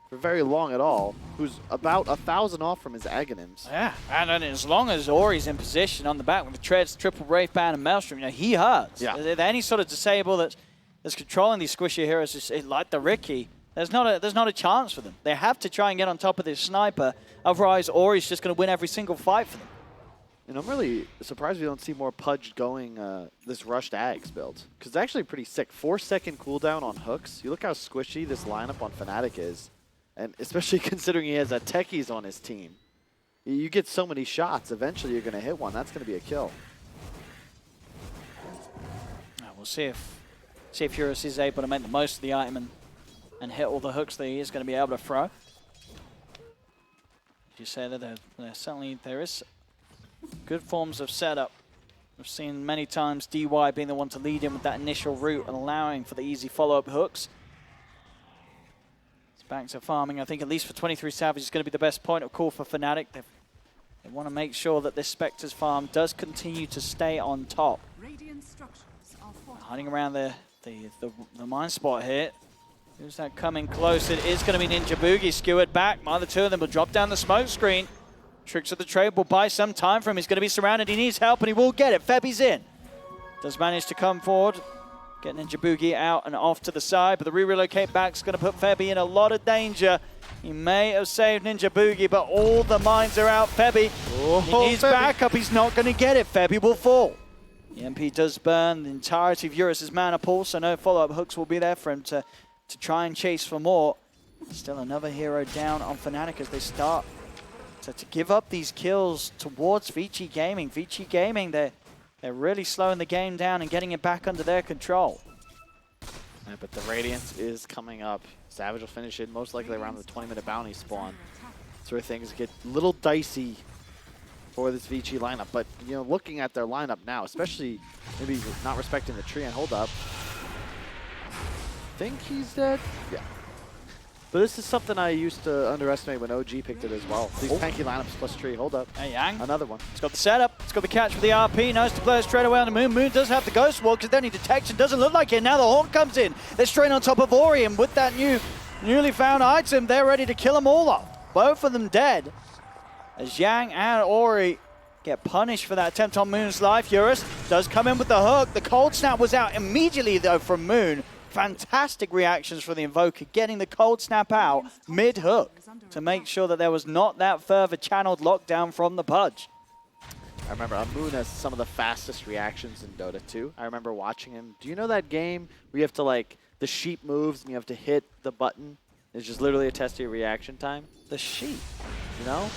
for very long at all, who's about 1,000 off from his Aghanims. Yeah, and then as long as Ori's in position on the back with the treads, triple Wraith Band and Maelstrom, he hurts. Yeah. Any sort of disable that's controlling these squishy heroes, like the Riki, there's not a chance for them. They have to try and get on top of this sniper, otherwise Ori's just going to win every single fight for them. And I'm really surprised we don't see more Pudge going this rushed Ags build, because it's actually pretty sick. 4-second cooldown on hooks. You look how squishy this lineup on Fnatic is. And especially considering he has a techies on his team. You get so many shots, eventually you're going to hit one. That's going to be a kill. We'll see if Eurus is able to make the most of the item and hit all the hooks that he is going to be able to throw. You say that there is good forms of setup. We've seen many times DY being the one to lead in with that initial route and allowing for the easy follow-up hooks. Back to farming. I think at least for 23 Savage is going to be the best point of call for Fnatic. They want to make sure that this Spectre's farm does continue to stay on top. Hiding around the mine spot here. Who's that coming close? It is going to be Ninja Boogie skewered back. The two of them will drop down the smoke screen. Tricks of the trade will buy some time for him. He's going to be surrounded. He needs help and he will get it. Febby's in. Does manage to come forward. Get Ninja Boogie out and off to the side, but the re-relocate back's going to put Febby in a lot of danger. He may have saved Ninja Boogie, but all the mines are out. Febby, he needs backup. He's not going to get it. Febby will fall. The MP does burn the entirety of Eurus' mana pool, so no follow-up hooks will be there for him to try and chase for more. Still another hero down on Fnatic as they start to give up these kills towards Vici Gaming. Vici Gaming, they're really slowing the game down and getting it back under their control. Yeah, but the Radiance is coming up. Savage will finish it most likely around the 20-minute bounty spawn. That's where things get a little dicey for this Vici lineup. But, you know, looking at their lineup now, especially maybe not respecting the tree and hold up. I think he's dead? Yeah. But this is something I used to underestimate when OG picked it as well. These tanky lineups plus tree. Hold up. Hey, Yang. Another one. It's got the setup. It's got the catch with the RP. Knows to play straight away on the Moon. Moon does have the Ghost Wall because then he detection. Doesn't look like it. Now the Haunt comes in. They're straight on top of Ori, and with that newly found item, they're ready to kill them all off. Both of them dead. As Yang and Ori get punished for that attempt on Moon's life. Eurus does come in with the hook. The cold snap was out immediately, though, from Moon. Fantastic reactions from the Invoker, getting the cold snap out mid-hook to make sure that there was not that further channeled lockdown from the Pudge. I remember Moon has some of the fastest reactions in Dota 2. I remember watching him. Do you know that game where you have to, like, the sheep moves and you have to hit the button? It's just literally a test of your reaction time. The sheep. You know?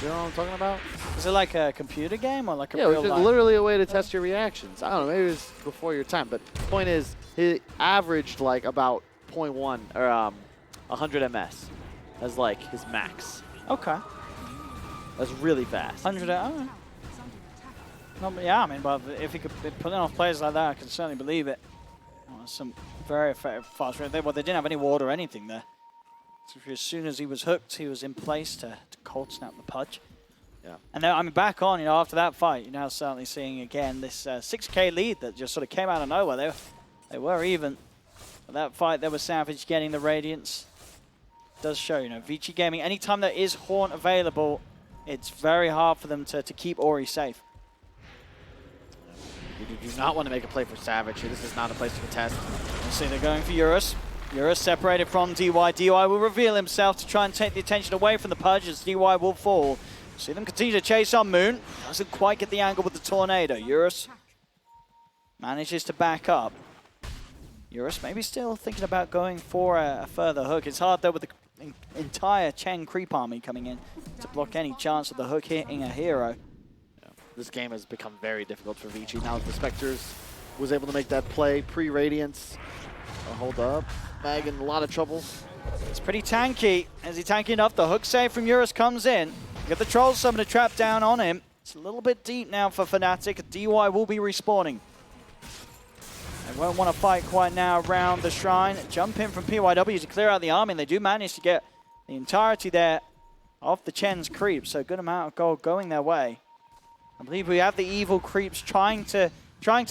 You know what I'm talking about? Is it like a computer game or like a Yeah, real it's life? literally a way to test your reactions. I don't know, maybe it was before your time, but the point is, he averaged like about 0.1 or 100 MS as like his max. Okay. That's really fast. 100. Oh. Yeah, I mean, but if he could be pulling off players like that, I can certainly believe it. Oh, some very fast. Well, they didn't have any ward or anything there. So as soon as he was hooked, he was in place to cold snap the Pudge. Yeah. And then, I mean, back on, you know, after that fight, you're now certainly seeing again this 6K lead that just sort of came out of nowhere. They were even. But that fight, there was Savage getting the Radiance. Does show, you know, Vici Gaming, anytime there is Haunt available, it's very hard for them to keep Ori safe. You do not want to make a play for Savage here. This is not a place to contest. You see they're going for Eurus. Eurus separated from DY. DY will reveal himself to try and take the attention away from the Pudge as DY will fall. See them continue to chase on Moon. Doesn't quite get the angle with the Tornado. Eurus manages to back up. Eurus maybe still thinking about going for a further hook. It's hard though with the entire Chen creep army coming in to block any chance of the hook hitting a hero. This game has become very difficult for Vici. Now that the Spectres was able to make that play pre-Radiance. Hold up. Mag in a lot of trouble. It's pretty tanky. As he tanky enough, the hook save from Eurus comes in. You got the Troll Summoner trap down on him. It's a little bit deep now for Fnatic. DY will be respawning. They won't want to fight quite now around the shrine. Jump in from PYW to clear out the army, and they do manage to get the entirety there off the Chen's creep. So a good amount of gold going their way. I believe we have the evil creeps trying to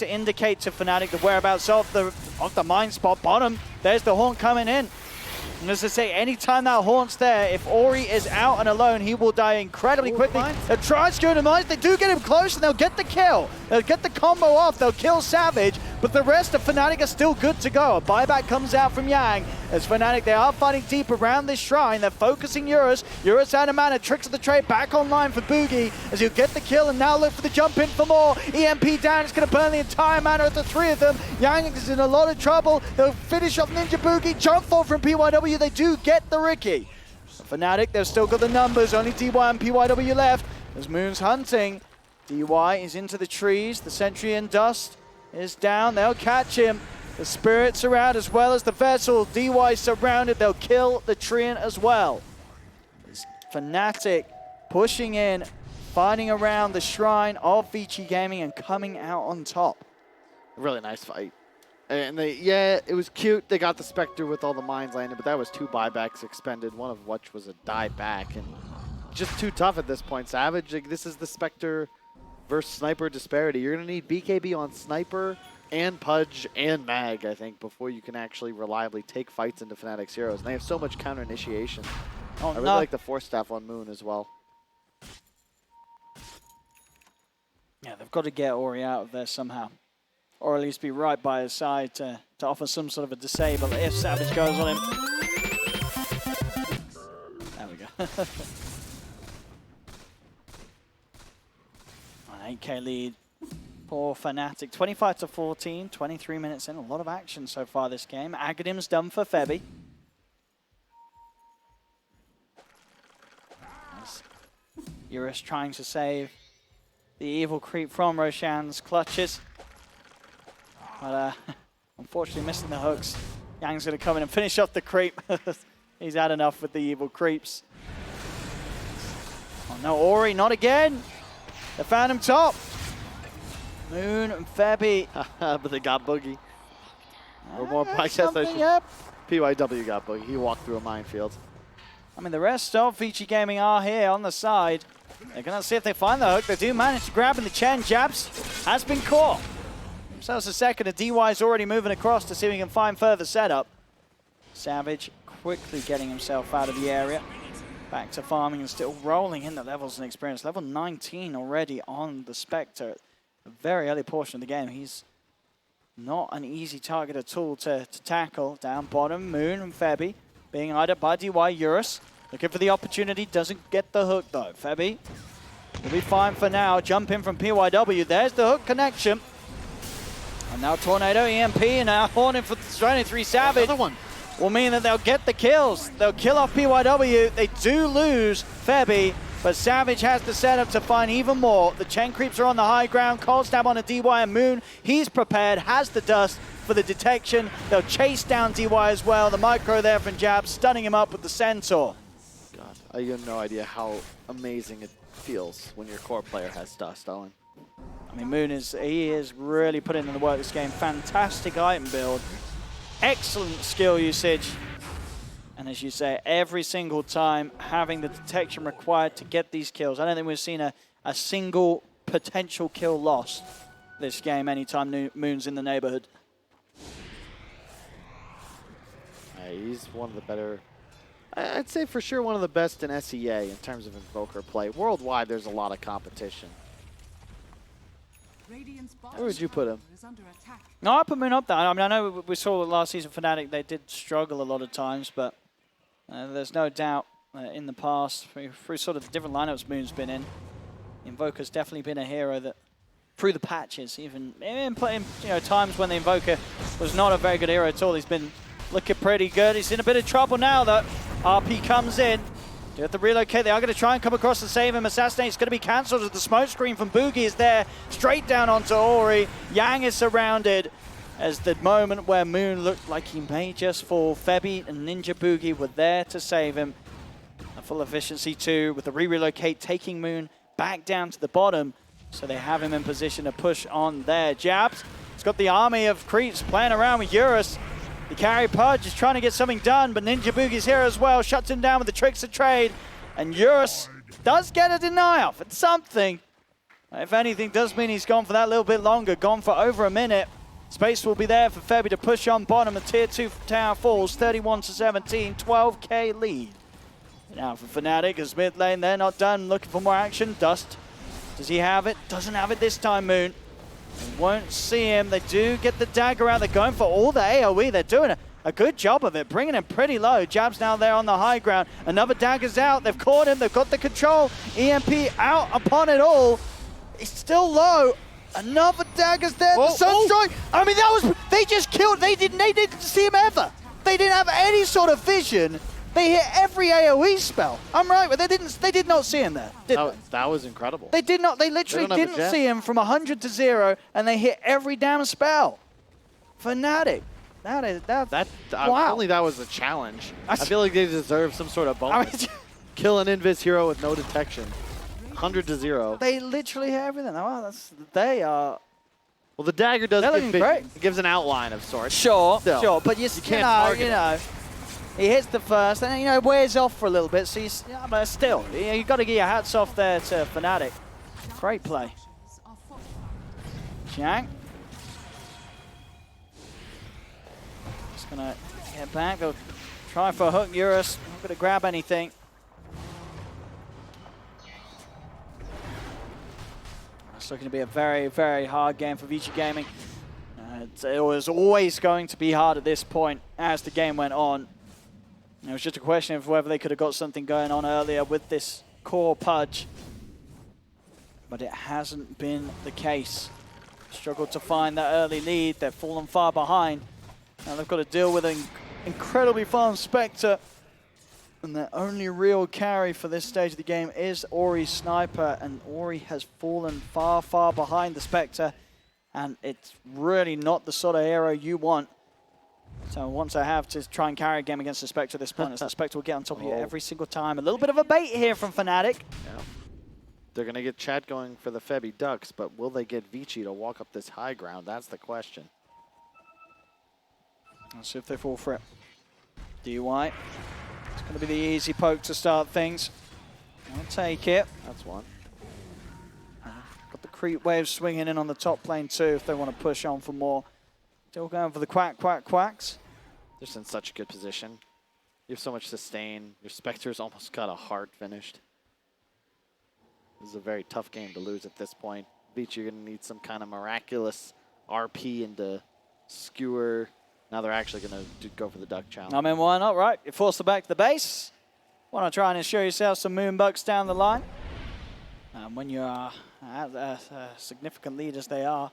indicate to Fnatic the whereabouts of the mine spot bottom. There's the Haunt coming in. And as I say, anytime that Haunt's there, if Ori is out and alone, he will die incredibly quickly. They'll try to secure the mines. They do get him close, and they'll get the kill. They'll get the combo off. They'll kill Savage, but the rest of Fnatic are still good to go. A buyback comes out from Yang. As Fnatic, they are fighting deep around this shrine. They're focusing Eurus. Eurus out of mana, tricks of the trade back online for Boogie as he'll get the kill and now look for the jump in for more. EMP down, it's going to burn the entire mana of the three of them. Yang is in a lot of trouble. They'll finish off Ninja Boogie. Jump fall from PYW. They do get the Ricky. Fnatic, they've still got the numbers. Only DY and PYW left. As Moon's hunting. DY is into the trees. The Sentry and Dust is down. They'll catch him. The Spirits are out as well as the Vessel. DY surrounded. They'll kill the Treant as well. It's Fnatic pushing in, fighting around the shrine of Vici Gaming and coming out on top. Really nice fight. And yeah, it was cute. They got the Spectre with all the mines landed, but that was 2 buybacks expended, one of which was a die back. And just too tough at this point. Savage, like, this is the Spectre versus Sniper disparity. You're going to need BKB on Sniper and Pudge and Mag, I think, before you can actually reliably take fights into Fnatic's heroes. And they have so much counter initiation. Oh, I really like the Force Staff on Moon as well. Yeah, they've got to get Ori out of there somehow. Or at least be right by his side to offer some sort of a disable if Savage goes on him. There we go. An 8K lead for Fnatic. 25-14, 23 minutes in. A lot of action so far this game. Agadim's done for Febby. Eurus trying to save the evil creep from Roshan's clutches. But unfortunately missing the hooks. Yang's going to come in and finish off the creep. He's had enough with the evil creeps. Oh no, Ori, not again. They found him top. Moon and Febby. But they got Boogie. Or more, I guess I Something, should. yep. PYW got Boogie. He walked through a minefield. I mean, the rest of VG Gaming are here on the side. They're going to see if they find the hook. They do manage to grab in the Chen. Jabs has been caught. So that's a second. A DY's already moving across to see if he can find further setup. Savage quickly getting himself out of the area. Back to farming and still rolling in the levels and experience. Level 19 already on the Spectre. A very early portion of the game. He's not an easy target at all to tackle. Down bottom, Moon and Febby being eyed up by DY. Eurus looking for the opportunity. Doesn't get the hook though. Febby will be fine for now. Jump in from PYW. There's the hook connection. And now Tornado, EMP, and now Hornet for Australian 3 Savage. Another one. Will mean that they'll get the kills. They'll kill off PYW. They do lose Febby, but Savage has the setup to find even more. The Chen creeps are on the high ground. Cold stab on a DY and Moon. He's prepared, has the dust for the detection. They'll chase down DY as well. The micro there from Jab, stunning him up with the Centaur. God, you have no idea how amazing it feels when your core player has dust, Owen. I mean, Moon is really putting in the work this game. Fantastic item build. Excellent skill usage. And as you say, every single time having the detection required to get these kills. I don't think we've seen a single potential kill lost this game anytime Moon's in the neighborhood. He's one of the better, I'd say for sure one of the best in SEA in terms of Invoker play. Worldwide, there's a lot of competition. Where would you put him? No, I put Moon up there. I mean, I know we saw last season Fnatic, they did struggle a lot of times, but there's no doubt in the past, through sort of the different lineups Moon's been in, Invoker's definitely been a hero that, through the patches, even in times when the Invoker was not a very good hero at all, he's been looking pretty good. He's in a bit of trouble now, though. RP comes in. They have to relocate. They are going to try and come across and save him. Assassinate's going to be cancelled as the smoke screen from Boogie is there. Straight down onto Ori. Yang is surrounded as the moment where Moon looked like he may just fall. Febby and Ninja Boogie were there to save him. A full efficiency too, with the re-relocate taking Moon back down to the bottom. So they have him in position to push on there. Jabs, he's got the army of creeps playing around with Eurus. The carry Pudge is trying to get something done, but Ninja Boogie's here as well. Shuts him down with the tricks of trade. And Eurus does get a deny-off. It's something. If anything, does mean he's gone for that little bit longer. Gone for over a minute. Space will be there for Febby to push on bottom. The tier 2 tower falls 31-17. 12k lead. Now for Fnatic as mid lane, they're not done. Looking for more action. Dust. Does he have it? Doesn't have it this time, Moon. They won't see him. They do get the dagger out. They're going for all the AoE. They're doing a good job of it, bringing him pretty low. Jab's now there on the high ground. Another dagger's out. They've caught him. They've got the control. EMP out upon it all. He's still low. Another dagger's there. The Sunstrike. I mean, they just killed. They didn't see him ever. They didn't have any sort of vision. They hit every AoE spell. I'm right, but they did not see him there. That was incredible. They did not. They literally didn't see him from 100 to 0, and they hit every damn spell. Fnatic. That wow. Only that was a challenge. I feel like they deserve some sort of bonus. Kill an Invis hero with no detection. 100 to 0. They literally hit everything. Wow, they are. Well, the dagger does give vision. Great. It gives an outline of sorts. Sure, but you can't target it. He hits the first, and wears off for a little bit. So but still, you got to get your hats off there to Fnatic. Great play. Jiang. Just gonna get back. They'll try for a hook. Eurus not gonna grab anything. It's looking to be a very, very hard game for VG Gaming. It was always going to be hard at this point as the game went on. It was just a question of whether they could have got something going on earlier with this core Pudge. But it hasn't been the case. Struggled to find that early lead. They've fallen far behind. Now they've got to deal with an incredibly farmed Spectre. And their only real carry for this stage of the game is Ori's Sniper. And Ori has fallen far, far behind the Spectre. And it's really not the sort of hero you want. So once I have to try and carry a game against the Spectre at this point, the Spectre will get on top of you every single time. A little bit of a bait here from Fnatic. Yeah. They're going to get chat going for the Febby Ducks, but will they get Vici to walk up this high ground? That's the question. Let's see if they fall for it. DY. It's going to be the easy poke to start things. I'll take it. That's one. Got the creep wave swinging in on the top lane too if they want to push on for more. Still going for the quacks. They're just in such a good position. You have so much sustain. Your Spectre's almost got a heart finished. This is a very tough game to lose at this point. Beach, you're going to need some kind of miraculous RP into skewer. Now they're actually going to go for the duck challenge. I mean, why not, right? You force them back to the base. Want to try and ensure yourself some MOONDUCKs down the line. When you are at significant lead as they are.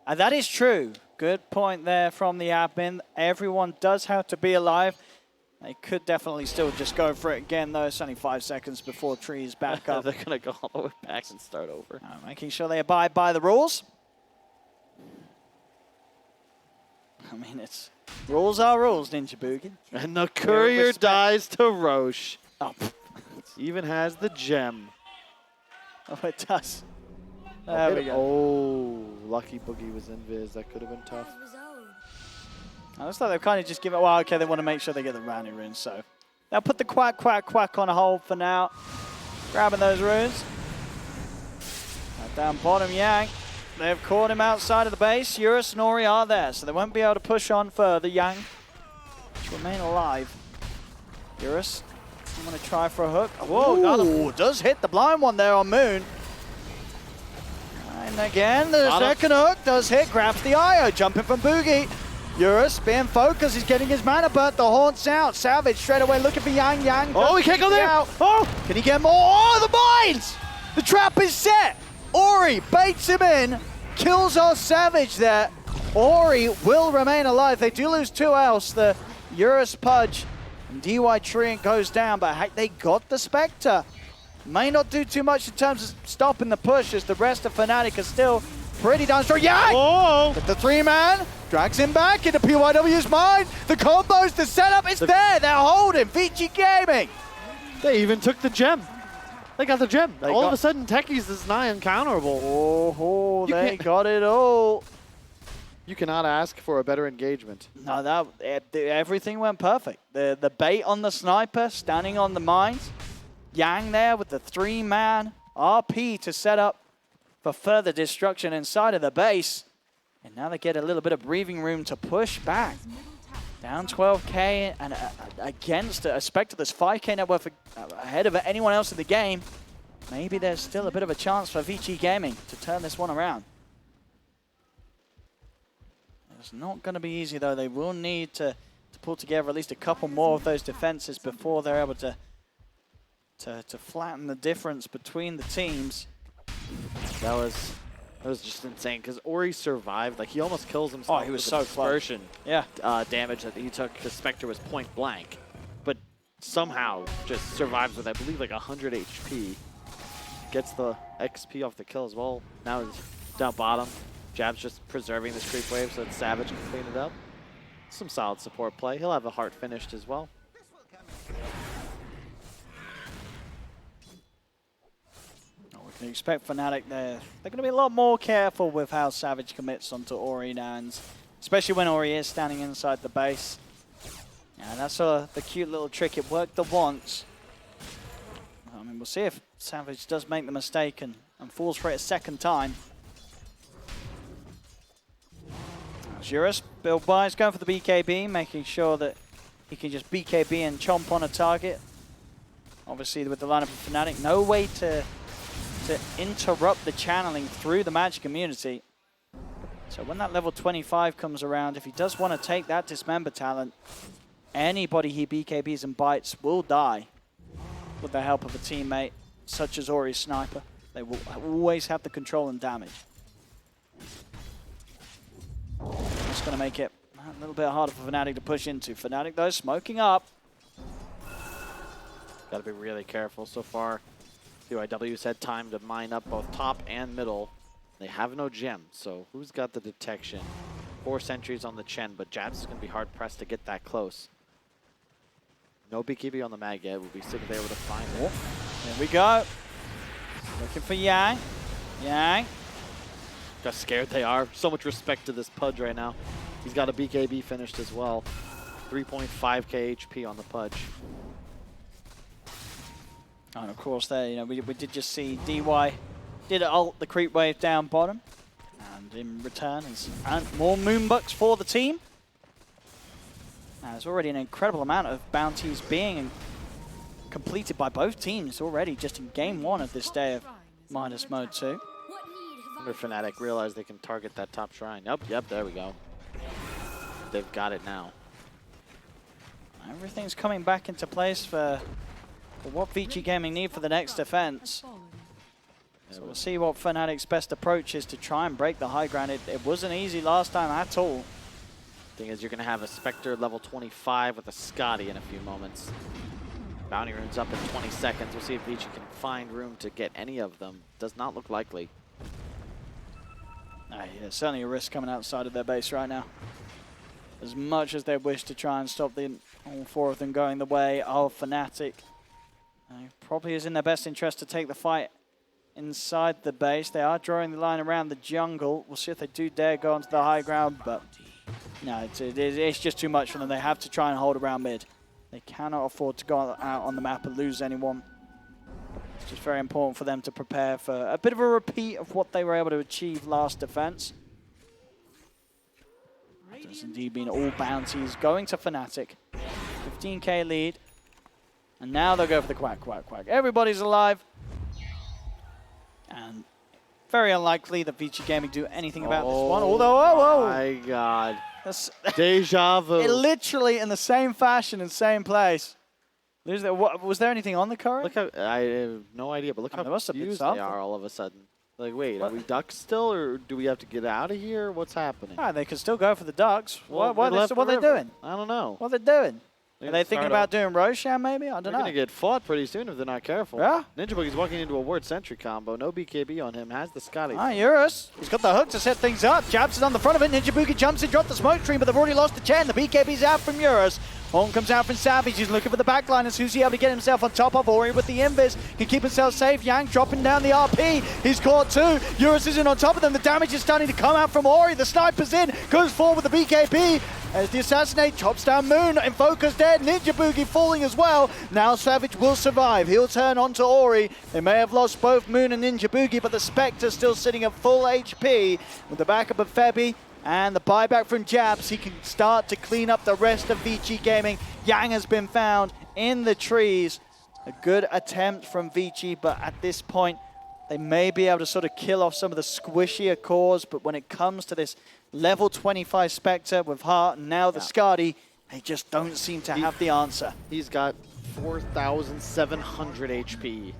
And that is true. Good point there from the admin. Everyone does have to be alive. They could definitely still just go for it again, though. It's only 5 seconds before trees back up. They're going to go all the way back and start over. Making sure they abide by the rules. I mean, it's rules are rules, Ninja Boogie. And the courier dies to Roche. Oh, Even has the gem. oh it does. There we go. Oh, lucky Boogie was invis. That could have been tough. I looks like they've kind of just given it. Well, okay, they want to make sure they get the Rani runes, so they'll put the quack on hold for now. Grabbing those runes. Down bottom, Yang. They've caught him outside of the base. Eurus and Ori are there, so they won't be able to push on further. Yang to remain alive. Eurus, I'm going to try for a hook. Whoa, got him. Does hit the blind one there on Moon. And again, the second hook does hit. Grabs the IO, jumping from Boogie. Eurus being focused, he's getting his mana, but the haunt's out. Savage straight away looking for Yang. Yang. Oh, he can't go there. Out. Oh, can he get more? Oh, the mines! The trap is set. Ori baits him in, kills our Savage there. Ori will remain alive. They do lose 2 else. The Eurus Pudge and DY Treant goes down, but heck, they got the Spectre. May not do too much in terms of stopping the push as the rest of Fnatic are still pretty down strong. Yang! Oh! But the 3-man drags him back into PYW's mind. The combos, the setup, it's there. They're holding. Vici Gaming. They even took the gem. They got the gem. All of a sudden, Techies is nigh uncounterable. Oh, they got it all. You cannot ask for a better engagement. No, everything went perfect. The bait on the sniper, standing on the mines. Yang there with the 3-man RP to set up for further destruction inside of the base. And now they get a little bit of breathing room to push back. Down 12k and against a Spectre that's 5k net worth ahead of anyone else in the game. Maybe there's still a bit of a chance for Vici Gaming to turn this one around. It's not going to be easy though. They will need to pull together at least a couple more of those defenses before they're able to flatten the difference between the teams. That was just insane because Ori survived. Like, he almost kills himself. Oh, he was with so the dispersion yeah. damage that he took. The Spectre was point blank, but somehow just survives with, I believe, like 100 HP. Gets the XP off the kill as well. Now he's down bottom. Jab's just preserving this creep wave so that Savage can clean it up. Some solid support play. He'll have a heart finished as well. You expect Fnatic there. They're going to be a lot more careful with how Savage commits onto Ori Nans, especially when Ori is standing inside the base. Yeah, that's the cute little trick. It worked the once. I mean, we'll see if Savage does make the mistake and falls for it a second time. Eurus, build buys, going for the BKB, making sure that he can just BKB and chomp on a target. Obviously, with the lineup of Fnatic, no way to interrupt the channeling through the Magic community. So when that level 25 comes around, if he does want to take that Dismember talent, anybody he BKBs and bites will die with the help of a teammate, such as Ori's Sniper. They will always have the control and damage. That's going to make it a little bit harder for Fnatic to push into. Fnatic, though, smoking up. Got to be really careful so far. PYW's had time to mine up both top and middle. They have no gem, so who's got the detection? 4 sentries on the Chen, but Jabs is going to be hard-pressed to get that close. No BKB on the mag yet. Would be sick if they were to find it. There we go. Looking for Yang. Yang. How scared they are. So much respect to this Pudge right now. He's got a BKB finished as well. 3.5k HP on the Pudge. And of course there, you know, we did just see DY did ult the creep wave down bottom. And in return is more Moonbucks for the team. Now, there's already an incredible amount of bounties being completed by both teams already just in game 1 of this day of Midas Mode 2. I wonder if Fnatic realize they can target that top shrine. Yep, there we go. They've got it now. Everything's coming back into place for what Vici Gaming need for the next defense. So we'll see what Fnatic's best approach is to try and break the high ground. It wasn't easy last time at all. Thing is, you're going to have a Spectre level 25 with a Scotty in a few moments. Bounty rune's up in 20 seconds. We'll see if Vici can find room to get any of them. Does not look likely. Yeah, certainly a risk coming outside of their base right now. As much as they wish to try and stop all 4 of them going the way of Fnatic, probably is in their best interest to take the fight inside the base. They are drawing the line around the jungle. We'll see if they do dare go onto the high ground, but no, it's just too much for them. They have to try and hold around mid. They cannot afford to go out on the map and lose anyone. It's just very important for them to prepare for a bit of a repeat of what they were able to achieve last defense. It has indeed been all bounties going to Fnatic. 15k lead. And now they'll go for the quack. Everybody's alive. And very unlikely that Vici Gaming do anything about this one. Although, oh my god. That's Deja vu. it literally in the same fashion and same place. Was there anything on the current? Look how, I have no idea, but look how confused they are all of a sudden. Like, wait, are we ducks still, or do we have to get out of here? What's happening? They could still go for the ducks. Well, what are they doing? I don't know. What are they doing? Are they thinking about doing Roshan maybe? I don't know. They're going to get fought pretty soon if they're not careful. Yeah. Ninja Boogie's walking into a ward sentry combo. No BKB on him. Has the Scotty. Eurus. He's got the hook to set things up. Jabs is on the front of it. Ninja Boogie jumps in, dropped the smoke screen, but they've already lost the Chen. The BKB's out from Eurus. Horn comes out from Savage. He's looking for the backliners. Who's he able to get himself on top of? Ori with the invis. Can keep himself safe. Yang dropping down the RP. He's caught too. Eurus isn't on top of them. The damage is starting to come out from Ori. The sniper's in. Goes forward with the BKB. As the Assassinate chops down Moon. In focus dead. Ninja Boogie falling as well. Now Savage will survive. He'll turn onto Ori. They may have lost both Moon and Ninja Boogie, but the Spectre still sitting at full HP. With the backup of Febby and the buyback from Jabs, he can start to clean up the rest of Vici Gaming. Yang has been found in the trees. A good attempt from Vici, but at this point, they may be able to sort of kill off some of the squishier cores, but when it comes to this level 25 Spectre with Heart and now the Skadi, they just don't seem to have the answer. He's got 4,700 HP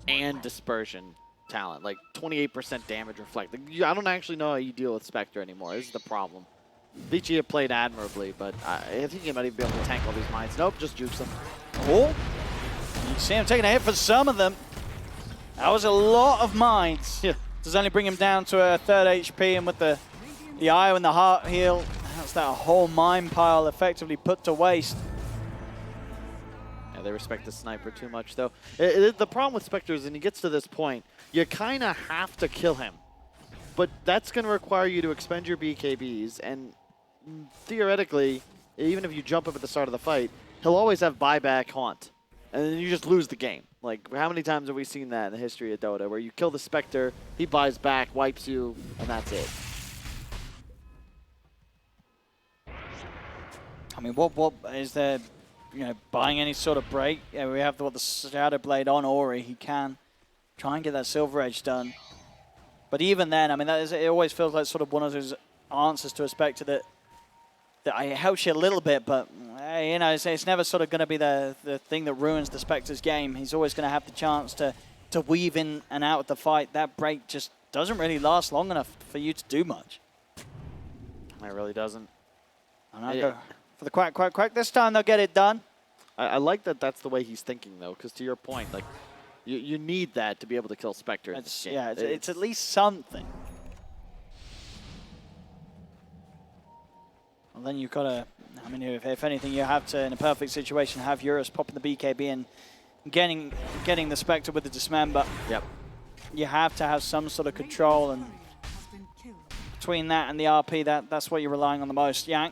and dispersion talent, like 28% damage reflect. I don't actually know how you deal with Spectre anymore. This is the problem. Vici have played admirably, but I think he might even be able to tank all these mines. Nope, just jukes them. Oh, you see him taking a hit for some of them. That was a lot of mines. Yeah. Does only bring him down to a 3rd HP, and with the eye and the heart heal, that's that whole mine pile effectively put to waste. Yeah, they respect the sniper too much, though. The problem with Spectre is when he gets to this point, you kind of have to kill him. But that's going to require you to expend your BKBs, and theoretically, even if you jump up at the start of the fight, he'll always have buyback haunt. And then you just lose the game. Like, how many times have we seen that in the history of Dota, where you kill the Spectre, he buys back, wipes you, and that's it. I mean, what is there, buying any sort of break? Yeah, we have the Shadow Blade on Ori. He can try and get that Silver Edge done. But even then, I mean, it always feels like sort of one of those answers to a Spectre that helps you a little bit, but it's never sort of going to be the thing that ruins the Spectre's game. He's always going to have the chance to weave in and out of the fight. That break just doesn't really last long enough for you to do much. It really doesn't. And I go for the quack. This time they'll get it done. I like that that's the way he's thinking, though, because to your point, like, you need that to be able to kill Spectre. It's at least something. Well, then you've got to, I mean, if anything, you have to, in a perfect situation, have Eurus popping the BKB and getting the Spectre with the Dismember. Yep. you have to have some sort of control, and has been killed. between that and the RP, that's what you're relying on the most. Yang?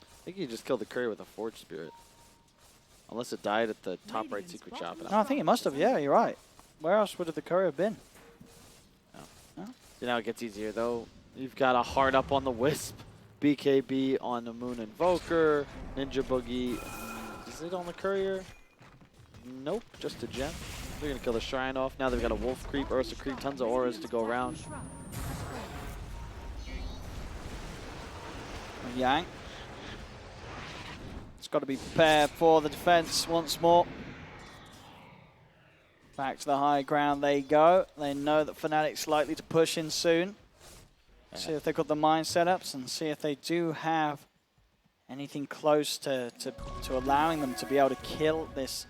I think you just killed the courier with a Forge Spirit. Unless it died at the top right secret shop. No, I think it must have. Yeah, you're right. Where else would the courier have been? See, now it gets easier, though. You've got a hard up on the Wisp, BKB on the Moon Invoker, Ninja Boogie. Is it on the courier? Nope, just a gem. They're going to kill the Shrine off. Now they've got a Wolf Creep, Ursa Creep, tons of auras to go around. Yang. It's got to be prepared for the defense once more. Back to the high ground they go. They know that Fnatic's likely to push in soon. See if they've got the mine setups and see if they do have anything close to allowing them to be able to kill this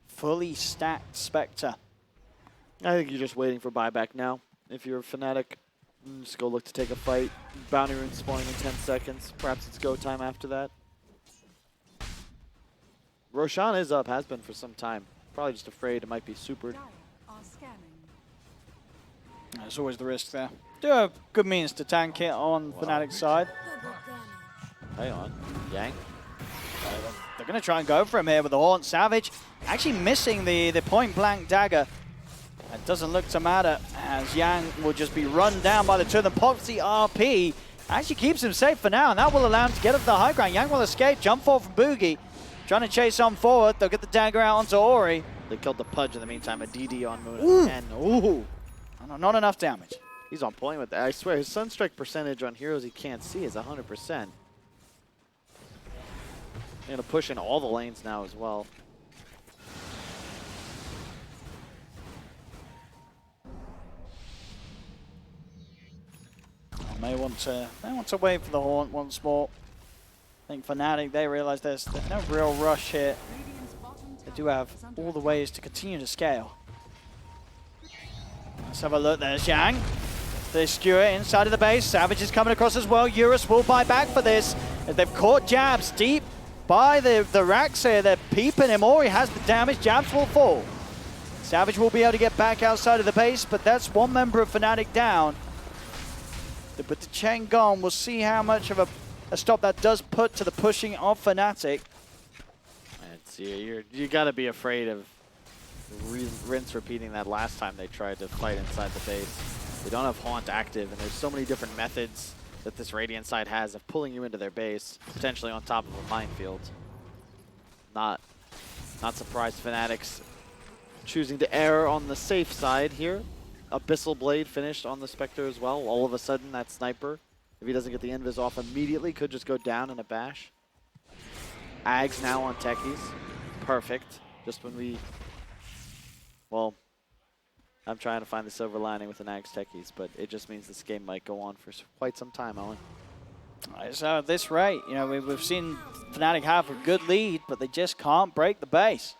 fully stacked Spectre. I think you're just waiting for buyback now. If you're a Fnatic, just go look to take a fight. Bounty rune spawning in 10 seconds. Perhaps it's go time after that. Roshan is up, has been for some time. Probably just afraid it might be supered. Dire are scanning. There's always the risk there. Do have good means to tank it on Fnatic's side. Hang on. Yang. They're going to try and go for him here with the Haunt. Savage actually missing the point blank dagger. It doesn't look to matter as Yang will just be run down by the two of them. Pops the RP. Actually keeps him safe for now, and that will allow him to get up to the high ground. Yang will escape. Jump forward from Boogie. Trying to chase on forward. They'll get the dagger out onto Ori. They killed the Pudge in the meantime. A DD on Moon. Ooh. And ooh. No, not enough damage. He's on point with that. I swear, his Sunstrike percentage on heroes he can't see is 100%. They're going to push in all the lanes now as well. May want to wait for the Haunt once more. I think Fnatic, they realize there's no real rush here. Radiant's bottom They tower do have is under all the ways to continue to scale. Let's have a look. There's Yang. They skewer inside of the base. Savage is coming across as well. Eurus will buy back for this. As they've caught jabs deep by the racks here. They're peeping him. Ori has the damage. Jabs will fall. Savage will be able to get back outside of the base, but that's one member of Fnatic down. But the chain gone. We'll see how much of a stop that does put to the pushing of Fnatic. You got to be afraid of rinse repeating that last time they tried to fight inside the base. They don't have Haunt active, and there's so many different methods that this Radiant side has of pulling you into their base, potentially on top of a minefield. Not surprised Fnatic's choosing to err on the safe side here. Abyssal Blade finished on the Spectre as well. All of a sudden, that Sniper, if he doesn't get the invis off immediately, could just go down in a bash. Ags now on techies. Perfect. Just when we... Well, I'm trying to find the silver lining with an Ags techies, but it just means this game might go on for quite some time, Owen. So at this rate, you know, we've seen Fnatic have a good lead, but they just can't break the base.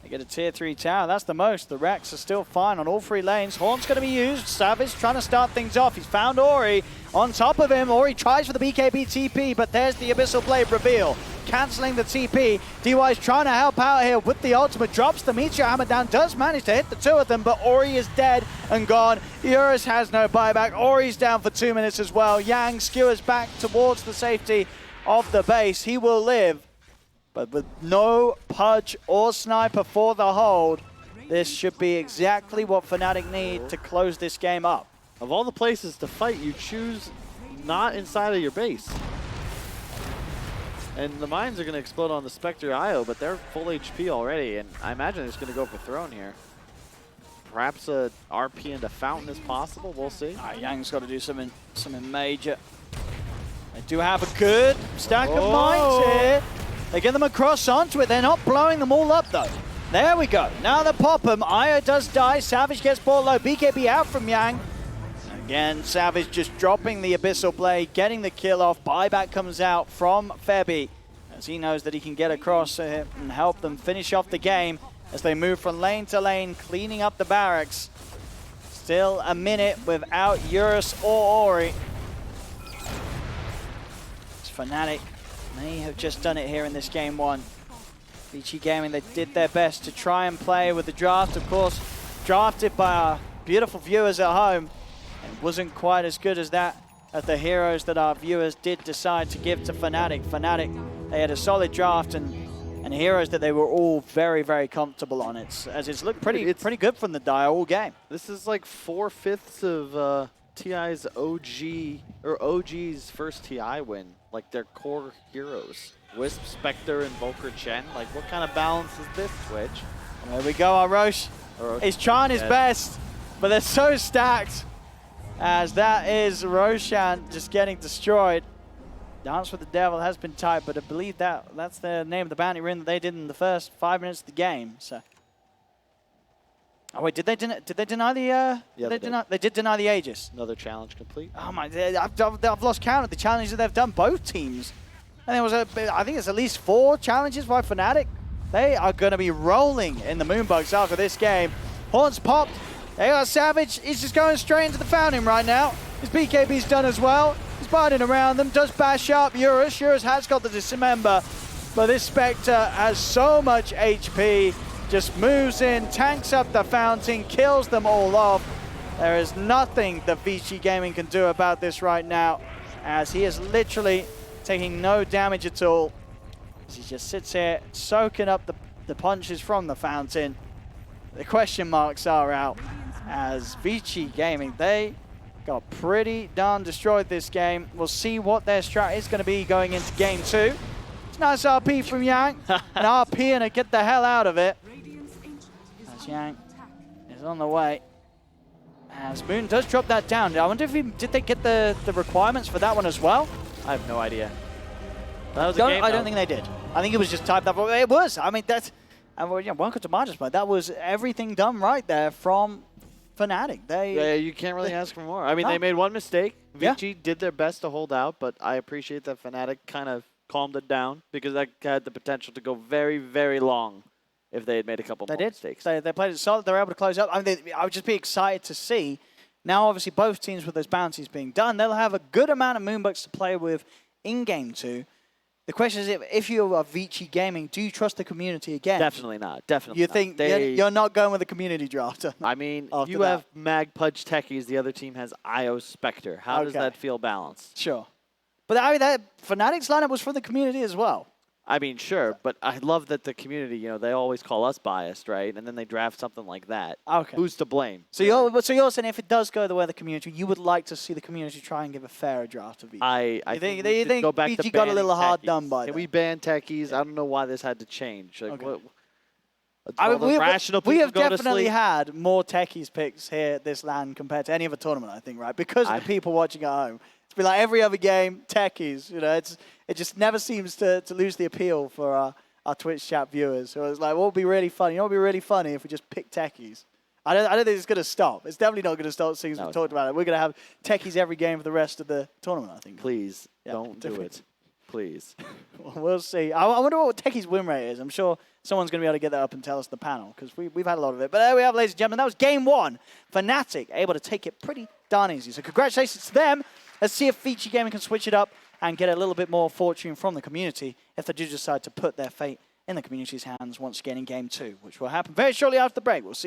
They get a tier 3 tower. That's the most. The Rex are still fine on all 3 lanes. Haunt's going to be used. Savage trying to start things off. He's found Ori on top of him. Ori tries for the BKB TP, but there's the Abyssal Blade reveal. Cancelling the TP. DY's trying to help out here with the ultimate. Drops the Meteor Hammer down. Does manage to hit the 2 of them, but Ori is dead and gone. Eurus has no buyback. Ori's down for 2 minutes as well. Yang skewers back towards the safety of the base. He will live. But with no Pudge or Sniper for the hold, this should be exactly what Fnatic need to close this game up. Of all the places to fight, you choose not inside of your base. And the mines are going to explode on the Spectre IO, but they're full HP already, and I imagine it's going to go for Throne here. Perhaps a RP into Fountain is possible, we'll see. Yang's got to do something major. They do have a good stack of mines here. They get them across onto it. They're not blowing them all up, though. There we go. Now they pop them. Io does die. Savage gets bought low. BKB out from Yang. Again, Savage just dropping the Abyssal Blade, getting the kill off. Buyback comes out from Febby as he knows that he can get across and help them finish off the game as they move from lane to lane, cleaning up the barracks. Still a minute without Eurus or Ori. It's Fnatic. They have just done it here in this game 1. VG Gaming, they did their best to try and play with the draft. Of course, drafted by beautiful viewers at home, it wasn't quite as good as that of the heroes that our viewers did decide to give to Fnatic. Fnatic, they had a solid draft and heroes that they were all very, very comfortable on. It's looked pretty good from the Dire all game. This is like 4/5 of TI's OG's first TI win. Like their core heroes. Wisp, Spectre, and Volker Chen. Like what kind of balance is this, Twitch? There we go, our Roche. He's trying his best, but they're so stacked. As that is Roshan just getting destroyed. Dance with the Devil has been tight, but I believe that's the name of the bounty rune that they did in the first 5 minutes of the game. So, oh wait, did they deny the? Yeah, they did deny the Aegis. Another challenge complete. Oh my! I've lost count of the challenges that they've done. Both teams, and I think it's at least 4 challenges by Fnatic. They are going to be rolling in the Moonbucks after this game. Horns popped. They got Savage. He's just going straight into the fountain right now. His BKB's done as well. He's biting around them. Does bash up Eurus. Eurus has got the Dismember. But this Spectre has so much HP. Just moves in, tanks up the fountain, kills them all off. There is nothing that Vici Gaming can do about this right now, as he is literally taking no damage at all. As he just sits here, soaking up the punches from the fountain. The question marks are out, as Vici Gaming, they got pretty darn destroyed this game. We'll see what their strat is going to be going into game 2. It's nice RP from Yang, an RP and a get the hell out of it. As Yang is on the way. As Moon does drop that down. I wonder if did they get the requirements for that one as well? I have no idea. That was I don't think they did. I think it was just typed up. It was. I mean, that's... And well, yeah, welcome to Midas, but that was everything done right there from Fnatic. You can't really ask for more. I mean, they made one mistake. Vici did their best to hold out, but I appreciate that Fnatic kind of calmed it down because that had the potential to go very, very long if they had made a couple more mistakes. They played it solid. They were able to close up. I mean, I would just be excited to see. Now, obviously, both teams with those bounties being done, they'll have a good amount of Moonbucks to play with in Game 2. The question is, if you are Vici Gaming, do you trust the community again? Definitely not. Definitely you think you're not going with the community draft? I mean, you have Mag Pudge Techies, the other team has IO Spectre. How does that feel balanced? Sure. But I mean, Fnatic's lineup was from the community as well. I mean, sure, but I love that the community, you know, they always call us biased, right? And then they draft something like that. Okay. Who's to blame? So you're saying if it does go the way of the community, you would like to see the community try and give a fairer draft of Vici? I think go back Vici got a little hard done by that. We ban techies. I don't know why this had to change. Like, okay. We have definitely had more techies picks here at this LAN compared to any other tournament, I think, right? Because of the people watching at home. It's been like every other game, techies. You know, it just never seems to lose the appeal for our Twitch chat viewers. So it's like, what would be really funny? You know what would be really funny if we just pick techies? I don't think it's going to stop. It's definitely not going to stop since we've talked about it. We're going to have techies every game for the rest of the tournament, I think. Please, don't do it. Please. We'll see. I wonder what techies win rate is. I'm sure someone's going to be able to get that up and tell us the panel, because we've had a lot of it. But there we have, ladies and gentlemen. That was game 1. Fnatic able to take it pretty darn easy. So congratulations to them. Let's see if Vici Gaming can switch it up and get a little bit more fortune from the community if they do decide to put their fate in the community's hands once again in game 2, which will happen very shortly after the break. We'll see you